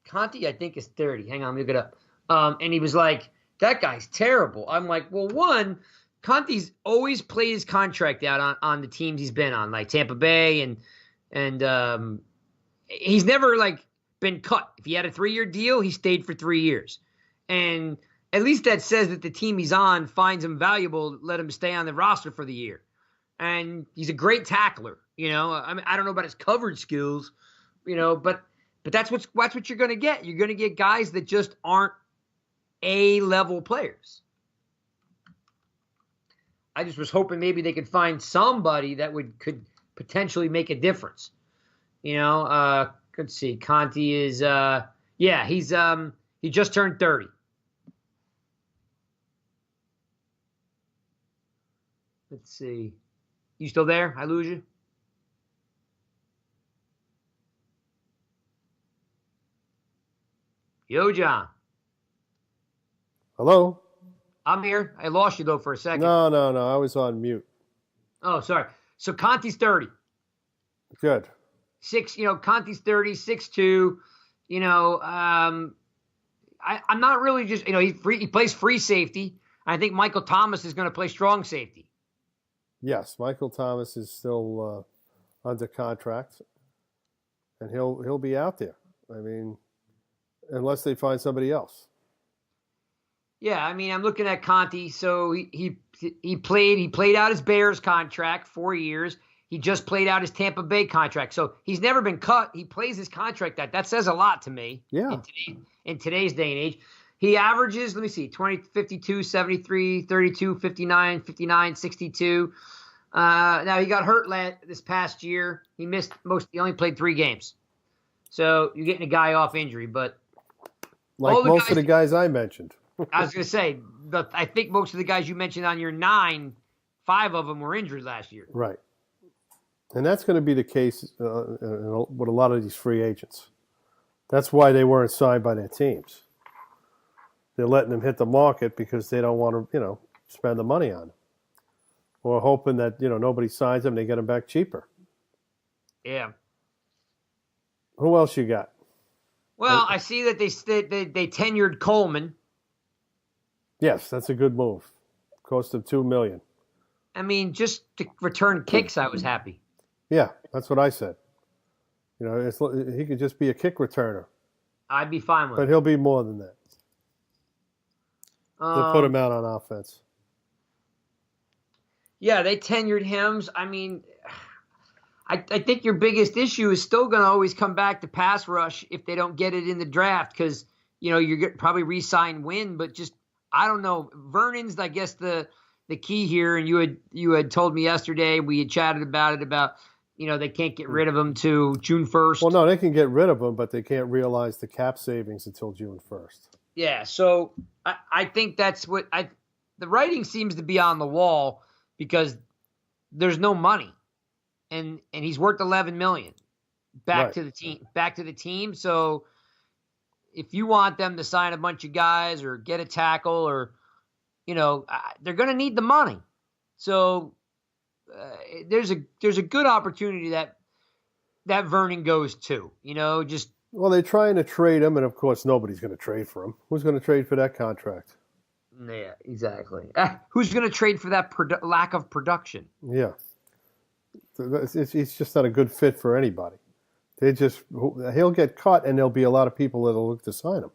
Conti, I think, is 30. Hang on, let me look it up. And he was like, that guy's terrible. I'm like, well, one, Conti's always played his contract out on the teams he's been on, like Tampa Bay, and he's never been cut. If he had a 3-year deal, he stayed for 3 years, and at least that says that the team he's on finds him valuable, let him stay on the roster for the year. And he's a great tackler. I don't know about his coverage skills, but that's what you're going to get. You're going to get guys that just aren't A-level players. I just was hoping maybe they could find somebody that could potentially make a difference. Let's see. Conti is he just turned 30. Let's see. You still there? I lose you? Yo, John. Hello? I'm here. I lost you, though, for a second. No. I was on mute. Oh, sorry. So Conti's 30. Good. Conti's 30, 6'2", You know, I'm not really just, he plays free safety. I think Michael Thomas is going to play strong safety. Yes, Michael Thomas is still under contract, and he'll be out there. I mean, unless they find somebody else. Yeah, I mean, I'm looking at Conti. So he played out his Bears contract 4 years. He just played out his Tampa Bay contract. So he's never been cut. He plays his contract. That says a lot to me. Yeah. In today's day and age. He averages, let me see, 20, 52, 73, 32, 59, 59, 62. Now he got hurt this past year. He missed he only played 3 games. So you're getting a guy off injury, but like most of the guys I mentioned. I was going to say, I think most of the guys you mentioned on your 9, 5 of them were injured last year. Right. And that's going to be the case with a lot of these free agents. That's why they weren't signed by their teams. They're letting them hit the market because they don't want to, spend the money on them. Or hoping that, nobody signs them and they get them back cheaper. Yeah. Who else you got? Well, I see that they tenured Coleman. Yes, that's a good move. Cost them $2 million. I mean, just to return kicks, I was happy. Yeah, that's what I said. He could just be a kick returner. I'd be fine with it. But he'll be more than that. They'll put him out on offense. Yeah, they tenured him. I mean, I think your biggest issue is still going to always come back to pass rush if they don't get it in the draft because, you're probably re-sign Wynn, but just, I don't know. Vernon's, I guess, the key here, and you had told me yesterday, we had chatted about it, they can't get rid of him to June 1st. Well, no, they can get rid of him, but they can't realize the cap savings until June 1st. Yeah, so I think that's what the writing seems to be on the wall because there's no money, and he's worth $11 million back to the team. So if you want them to sign a bunch of guys or get a tackle or they're going to need the money. So there's a good opportunity that Vernon goes to. Well, they're trying to trade him, and of course, nobody's going to trade for him. Who's going to trade for that contract? Yeah, exactly. Who's going to trade for that lack of production? Yeah. He's just not a good fit for anybody. He'll get cut, and there'll be a lot of people that'll look to sign him.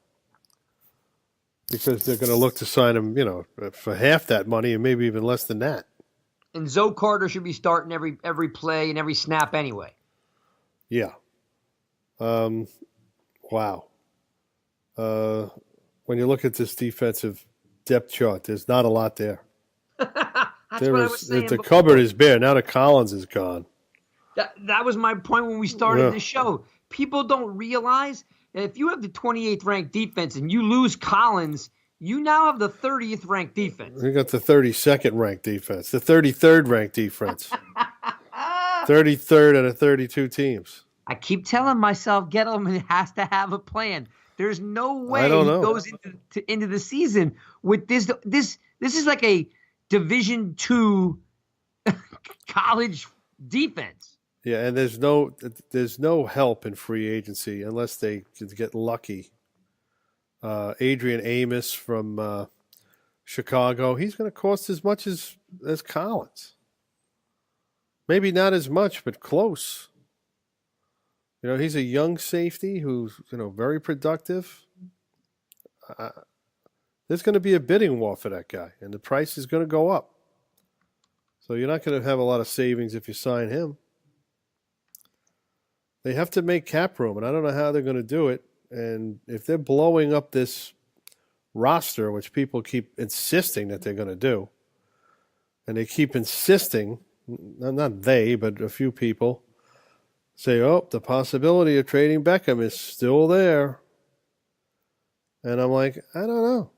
Because they're going to look to sign him, for half that money and maybe even less than that. And Zoe Carter should be starting every play and every snap anyway. Yeah. Wow. When you look at this defensive depth chart, there's not a lot there. That's what I was saying. The cupboard is bare. Now that Collins is gone. That was my point when we started the show. People don't realize that if you have the 28th ranked defense and you lose Collins, you now have the 30th ranked defense. You got the 32nd ranked defense, the 33rd ranked defense. 33rd out of 32 teams. I keep telling myself Gettleman has to have a plan. There's no way he goes into the season with this. This is like a Division II college defense. Yeah, and there's no help in free agency unless they get lucky. Adrian Amos from Chicago, he's going to cost as much as Collins. Maybe not as much, but close. He's a young safety who's, very productive. There's going to be a bidding war for that guy, and the price is going to go up. So you're not going to have a lot of savings if you sign him. They have to make cap room, and I don't know how they're going to do it. And if they're blowing up this roster, which people keep insisting that they're going to do, and they keep insisting, not they, but a few people, say, the possibility of trading Beckham is still there. And I'm like, I don't know.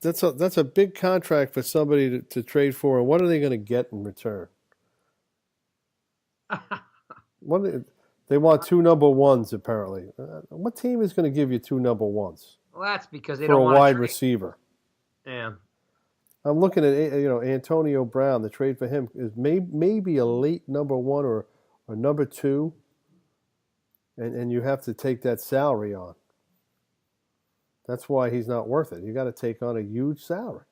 That's a big contract for somebody to trade for, and what are they going to get in return? They want 2 number ones, apparently. What team is going to give you 2 number ones? Well, that's because they don't want a wide receiver. Yeah. I'm looking at Antonio Brown. The trade for him is maybe a late number 1 or number 2. and you have to take that salary on. That's why he's not worth it. You got to take on a huge salary.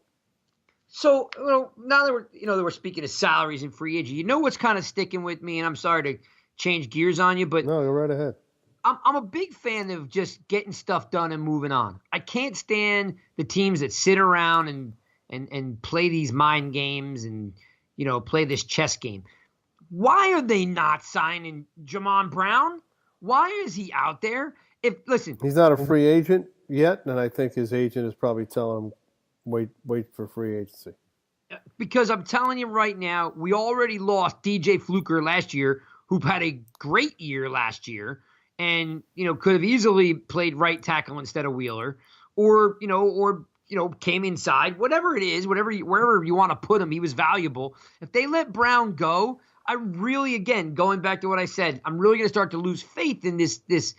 So, now that we're speaking of salaries and free agent, what's kind of sticking with me, and I'm sorry to change gears on you, but no, go right ahead. I'm a big fan of just getting stuff done and moving on. I can't stand the teams that sit around and play these mind games and play this chess game. Why are they not signing Jamon Brown? Why is he out there? Listen, he's not a free agent yet, and I think his agent is probably telling him, wait for free agency. Because I'm telling you right now, we already lost DJ Fluker last year, who had a great year last year, and could have easily played right tackle instead of Wheeler, or came inside, whatever it is, wherever you want to put him, he was valuable. If they let Brown go, I really, again, going back to what I said, I'm really going to start to lose faith in this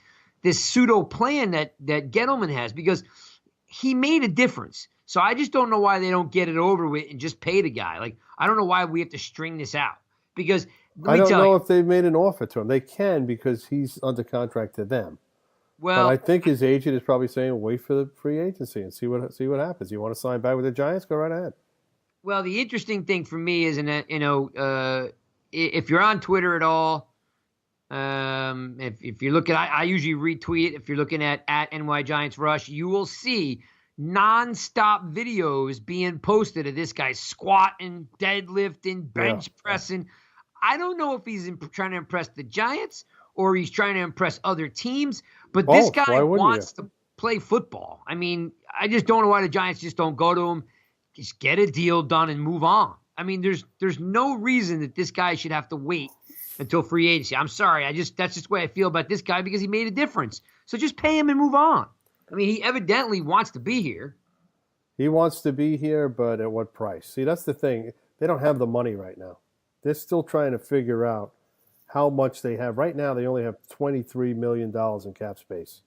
pseudo plan that Gettleman has, because he made a difference. So I just don't know why they don't get it over with and just pay the guy. Like, I don't know why we have to string this out, because I don't know if they've made an offer to him. They can, because he's under contract to them. Well, but I think his agent is probably saying, wait for the free agency and see what happens. You want to sign back with the Giants? Go right ahead. Well, the interesting thing for me is, if you're on Twitter at all, if you're looking, I usually retweet it. If you're looking at NY Giants Rush, you will see nonstop videos being posted of this guy squatting, deadlifting, bench pressing. I don't know if he's trying to impress the Giants or he's trying to impress other teams, but this guy wants to play football. I mean, I just don't know why the Giants just don't go to him, just get a deal done and move on. I mean, there's no reason that this guy should have to wait until free agency. I'm sorry. That's just the way I feel about this guy, because he made a difference. So just pay him and move on. I mean, he evidently wants to be here. He wants to be here, but at what price? See, that's the thing. They don't have the money right now. They're still trying to figure out how much they have. Right now, they only have $23 million in cap space.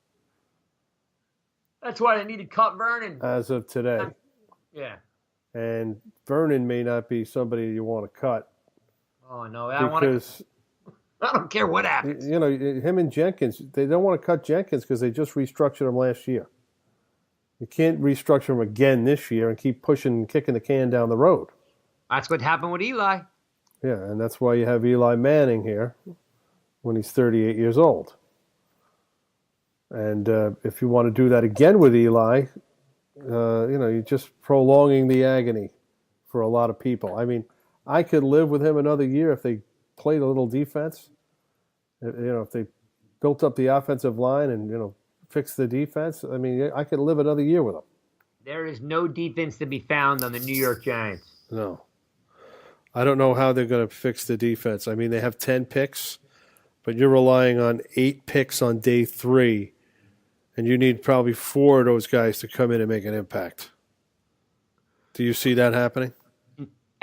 That's why they need to cut Vernon. As of today. Yeah. And Vernon may not be somebody you want to cut. Oh, no. I don't care what happens. Him and Jenkins, they don't want to cut Jenkins because they just restructured him last year. You can't restructure him again this year and keep kicking the can down the road. That's what happened with Eli. Yeah, and that's why you have Eli Manning here when he's 38 years old. And if you want to do that again with Eli, you're just prolonging the agony for a lot of people. I mean, I could live with him another year if they played a little defense. If they built up the offensive line and, fixed the defense. I mean, I could live another year with him. There is no defense to be found on the New York Giants. No. I don't know how they're going to fix the defense. I mean, they have 10 picks, but you're relying on 8 picks on day 3, and you need probably 4 of those guys to come in and make an impact. Do you see that happening?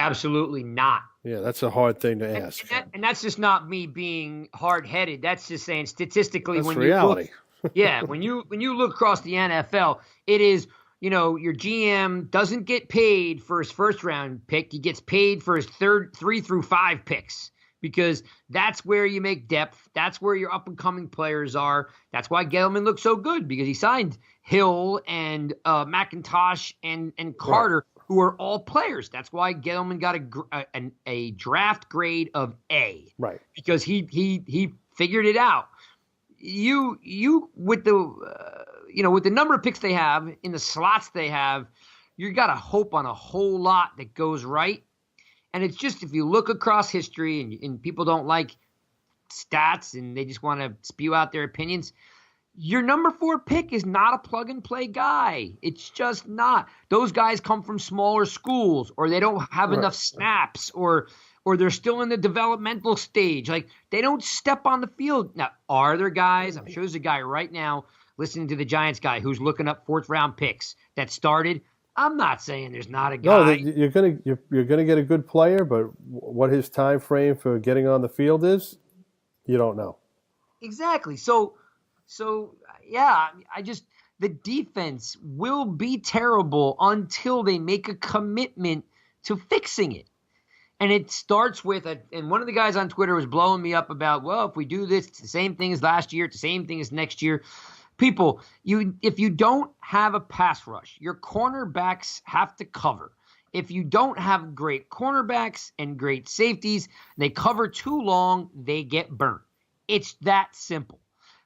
Absolutely not. Yeah, that's a hard thing to ask. And that's just not me being hard-headed. That's just saying statistically, that's when reality. When you look across the NFL, it is, your GM doesn't get paid for his first-round pick. He gets paid for his 3 through 5 picks, because that's where you make depth. That's where your up-and-coming players are. That's why Gettleman looks so good, because he signed Hill and McIntosh and Carter, who are all players. That's why Gettleman got a draft grade of A. Right. Because he figured it out. You with the number of picks they have in the slots they have, you got to hope on a whole lot that goes right. And it's just, if you look across history and people don't like stats and they just want to spew out their opinions, your number 4 pick is not a plug-and-play guy. It's just not. Those guys come from smaller schools, or they don't have enough snaps, or they're still in the developmental stage. Like, they don't step on the field. Now, are there guys? I'm sure there's a guy right now listening to the Giants guy who's looking up 4th-round picks that started. I'm not saying there's not a guy. No, you're gonna get a good player, but what his time frame for getting on the field is, you don't know. Exactly. So yeah, the defense will be terrible until they make a commitment to fixing it. And it starts with and one of the guys on Twitter was blowing me up about, well, if we do this, it's the same thing as last year, it's the same thing as next year. People, if you don't have a pass rush, your cornerbacks have to cover. If you don't have great cornerbacks and great safeties, they cover too long, they get burnt. It's that simple.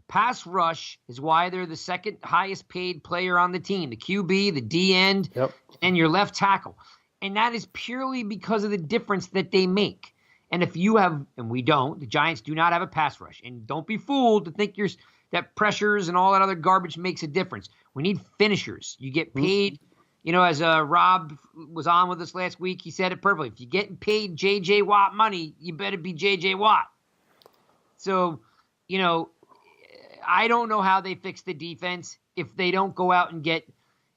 Pass rush is why they're the second highest paid player on the team, the QB, the D end, and your left tackle. And that is purely because of the difference that they make. And if you have, and we don't, the Giants do not have a pass rush. And don't be fooled to think that pressures and all that other garbage makes a difference. We need finishers. You get paid, as Rob was on with us last week, he said it perfectly. If you're getting paid J.J. Watt money, you better be J.J. Watt. So, I don't know how they fix the defense if they don't go out and get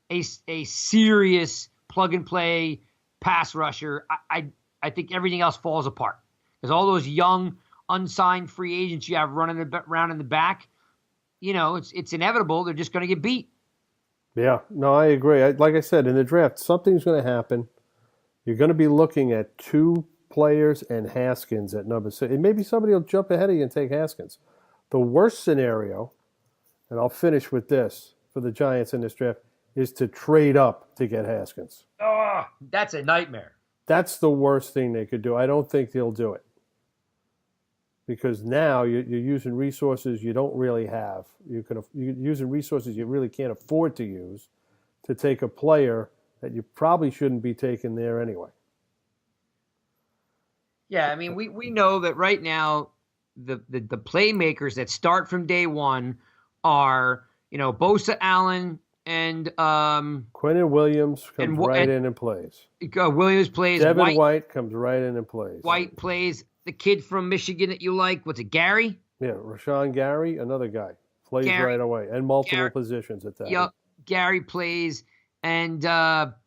a serious plug-and-play pass rusher. I think everything else falls apart. Because all those young, unsigned free agents you have running around in the back, it's inevitable. They're just going to get beat. Yeah, no, I agree. Like I said, in the draft, something's going to happen. You're going to be looking at 2 players and Haskins at number 6. And maybe somebody will jump ahead of you and take Haskins. The worst scenario, and I'll finish with this for the Giants in this draft, is to trade up to get Haskins. Oh, that's a nightmare. That's the worst thing they could do. I don't think they'll do it. Because now you're using resources you don't really have. You're using resources you really can't afford to use to take a player that you probably shouldn't be taking there anyway. Yeah, I mean, we know that right now the playmakers that start from day one are, Bosa, Allen, and Quinnen Williams comes right in and plays. Williams plays. Devin White comes right in and plays. White plays. The kid from Michigan that you like, what's it, Gary? Yeah, Rashawn Gary, another guy. Plays right away. And multiple positions at that. Yep, Gary plays. And Sweat.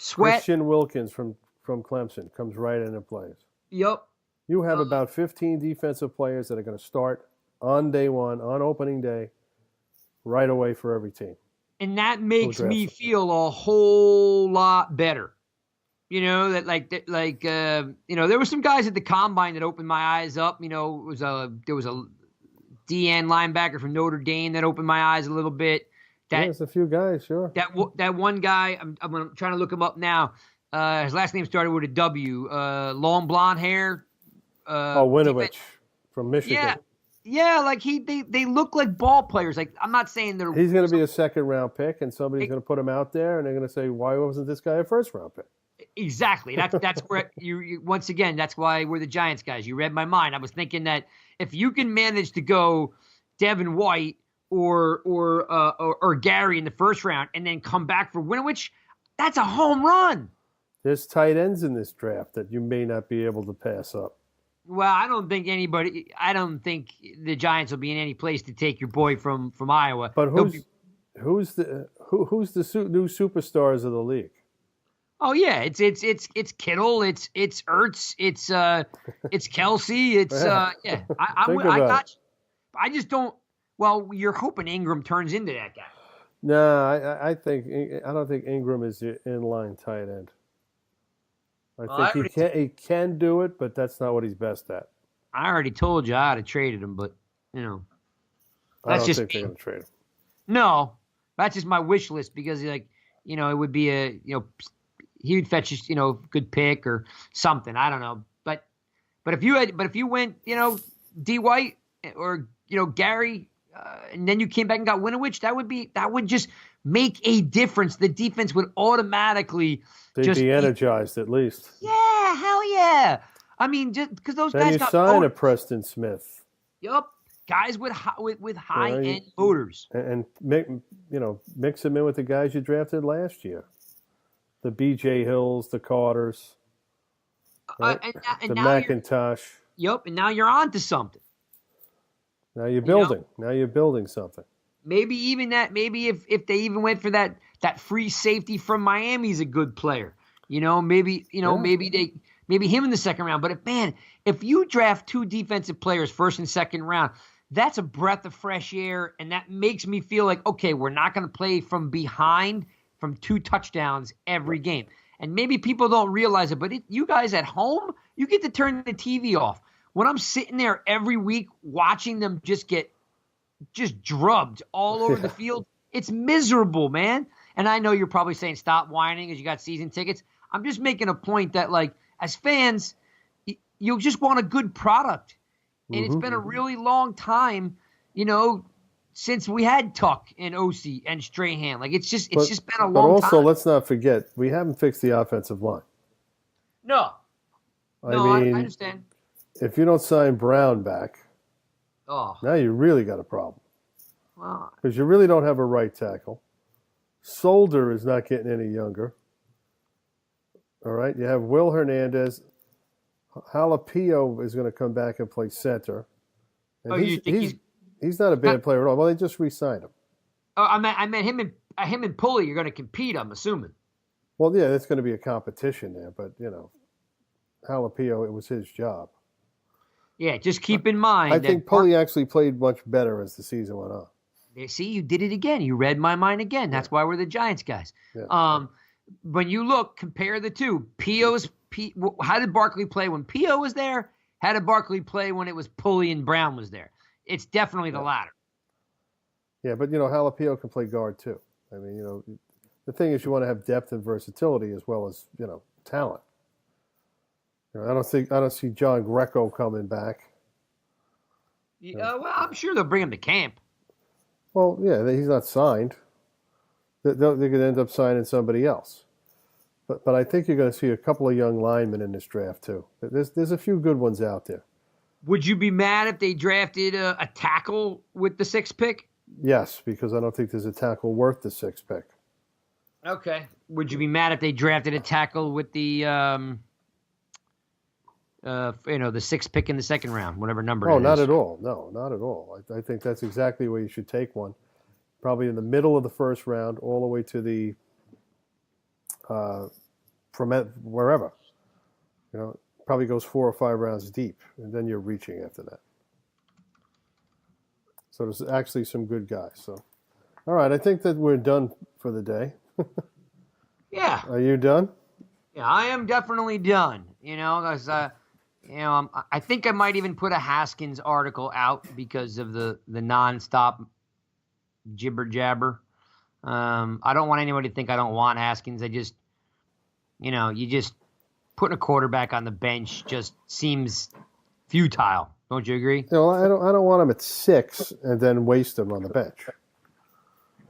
Christian Wilkins from Clemson comes right in and plays. Yep. You have about 15 defensive players that are going to start on day one, on opening day, right away for every team. And that makes me feel a whole lot better. There were some guys at the combine that opened my eyes up. there was a DN linebacker from Notre Dame that opened my eyes a little bit. There's a few guys, sure. That one guy, I'm trying to look him up now. His last name started with a W. Long blonde hair. Winovich from Michigan. Yeah, they look like ball players. Like, I'm not saying they're. He's going to be a second-round pick, and somebody's going to put him out there, and they're going to say, "Why wasn't this guy a first-round pick?" Exactly. That's where you once again. That's why we're the Giants guys. You read my mind. I was thinking that if you can manage to go Devin White or Gary in the first round, and then come back for Winovich, that's a home run. There's tight ends in this draft that you may not be able to pass up. Well, I don't think the Giants will be in any place to take your boy from Iowa. But who's the new superstars of the league? Oh yeah, it's Kittle, it's Ertz, it's Kelsey, it's I got you. I just don't. Well, you're hoping Ingram turns into that guy. No, I don't think Ingram is the inline tight end. I think he can do it, but that's not what he's best at. I already told you I'd have traded him, but that's I don't just think they're going to trade him. No, that's just my wish list because it would be he would fetch good pick or something. I don't know, but if you went D White or Gary, and then you came back and got Winovich, that would just make a difference. The defense would automatically. They'd be energized at least. Yeah, hell yeah. I mean, just because those guys got sign a Preston Smith. Yup, guys with high end motors. And mix them in with the guys you drafted last year, the B.J. Hills, the Carters, right? and the McIntosh. Yep, and now you're on to something. Now you're building. Now you're building something. Maybe even that. Maybe if they even went for that free safety from Miami is a good player. Maybe him in the second round. But if you draft 2 defensive players first and second round, that's a breath of fresh air, and that makes me feel like, okay, we're not going to play from behind from 2 touchdowns every game. And maybe people don't realize it, but you guys at home, you get to turn the TV off. When I'm sitting there every week watching them just get drubbed all over the field, it's miserable, man. And I know you're probably saying stop whining because you got season tickets. I'm just making a point that, like, as fans, you just want a good product. And it's been a really long time, since we had Tuck and Osi and Strahan. Like, it's just been a long time. But also, let's not forget, we haven't fixed the offensive line. No. I understand. If you don't sign Brown back, now you really got a problem. Because you really don't have a right tackle. Solder is not getting any younger. All right, you have Will Hernandez. Jalapeno is going to come back and play center. And he's not a bad player at all. Well, they just re-signed him. Oh, I meant him and Pulley. You're going to compete, I'm assuming. Well, yeah, that's going to be a competition there. But Jalapeno, it was his job. Yeah, just keep in mind. I think Pulley actually played much better as the season went on. See, you did it again. You read my mind again. That's why we're the Giants guys. Yeah. When you compare the two. How did Barkley play when P.O. was there? How did Barkley play when it was Pulley and Brown was there? It's definitely the latter. Yeah, but Jalapeno can play guard too. I mean, the thing is you want to have depth and versatility as well as talent. I don't see John Greco coming back. Well, I'm sure they'll bring him to camp. Well, yeah, he's not signed. They could end up signing somebody else. But I think you're going to see a couple of young linemen in this draft too. There's a few good ones out there. Would you be mad if they drafted a tackle with the 6th pick? Yes, because I don't think there's a tackle worth the 6th pick. Okay. Would you be mad if they drafted a tackle with the the 6th pick in the 2nd round, whatever number it is? Oh, not at all. No, not at all. I think that's exactly where you should take one. Probably in the middle of the 1st round, all the way to the from wherever. Probably goes 4 or 5 rounds deep, and then you're reaching after that. So there's actually some good guys. So, all right, I think that we're done for the day. Yeah. Are you done? Yeah, I am definitely done. Because I think I might even put a Haskins article out because of the nonstop jibber jabber. I don't want anyone to think I don't want Haskins. I just, you just putting a quarterback on the bench just seems futile. Don't you agree? No, I don't want him at 6 and then waste him on the bench.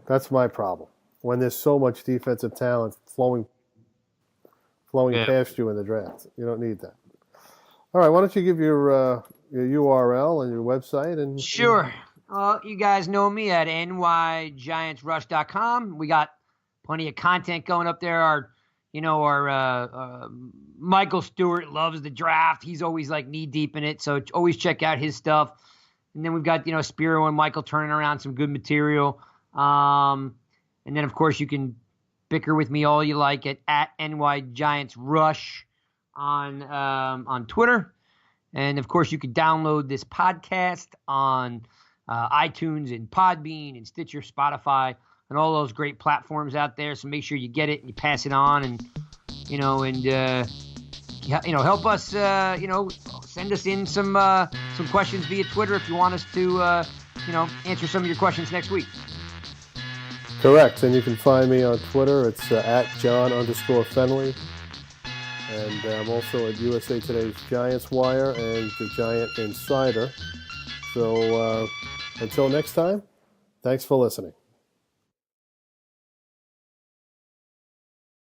That's my problem. When there's so much defensive talent flowing past you in the draft, you don't need that. All right, why don't you give your URL and your website? And sure. You guys know me at nygiantsrush.com. We got plenty of content going up there. Our Michael Stewart loves the draft. He's always like knee deep in it. So always check out his stuff. And then we've got, Spiro and Michael turning around some good material. And then of course you can bicker with me all you like at nygiantsrush on Twitter. And of course you can download this podcast on iTunes and Podbean and Stitcher, Spotify, and all those great platforms out there. So make sure you get it and you pass it on, and help us. Send us in some questions via Twitter if you want us to answer some of your questions next week. Correct, and you can find me on Twitter. It's at John_Fennelly, and I'm also at USA Today's Giants Wire and the Giant Insider. So until next time, thanks for listening.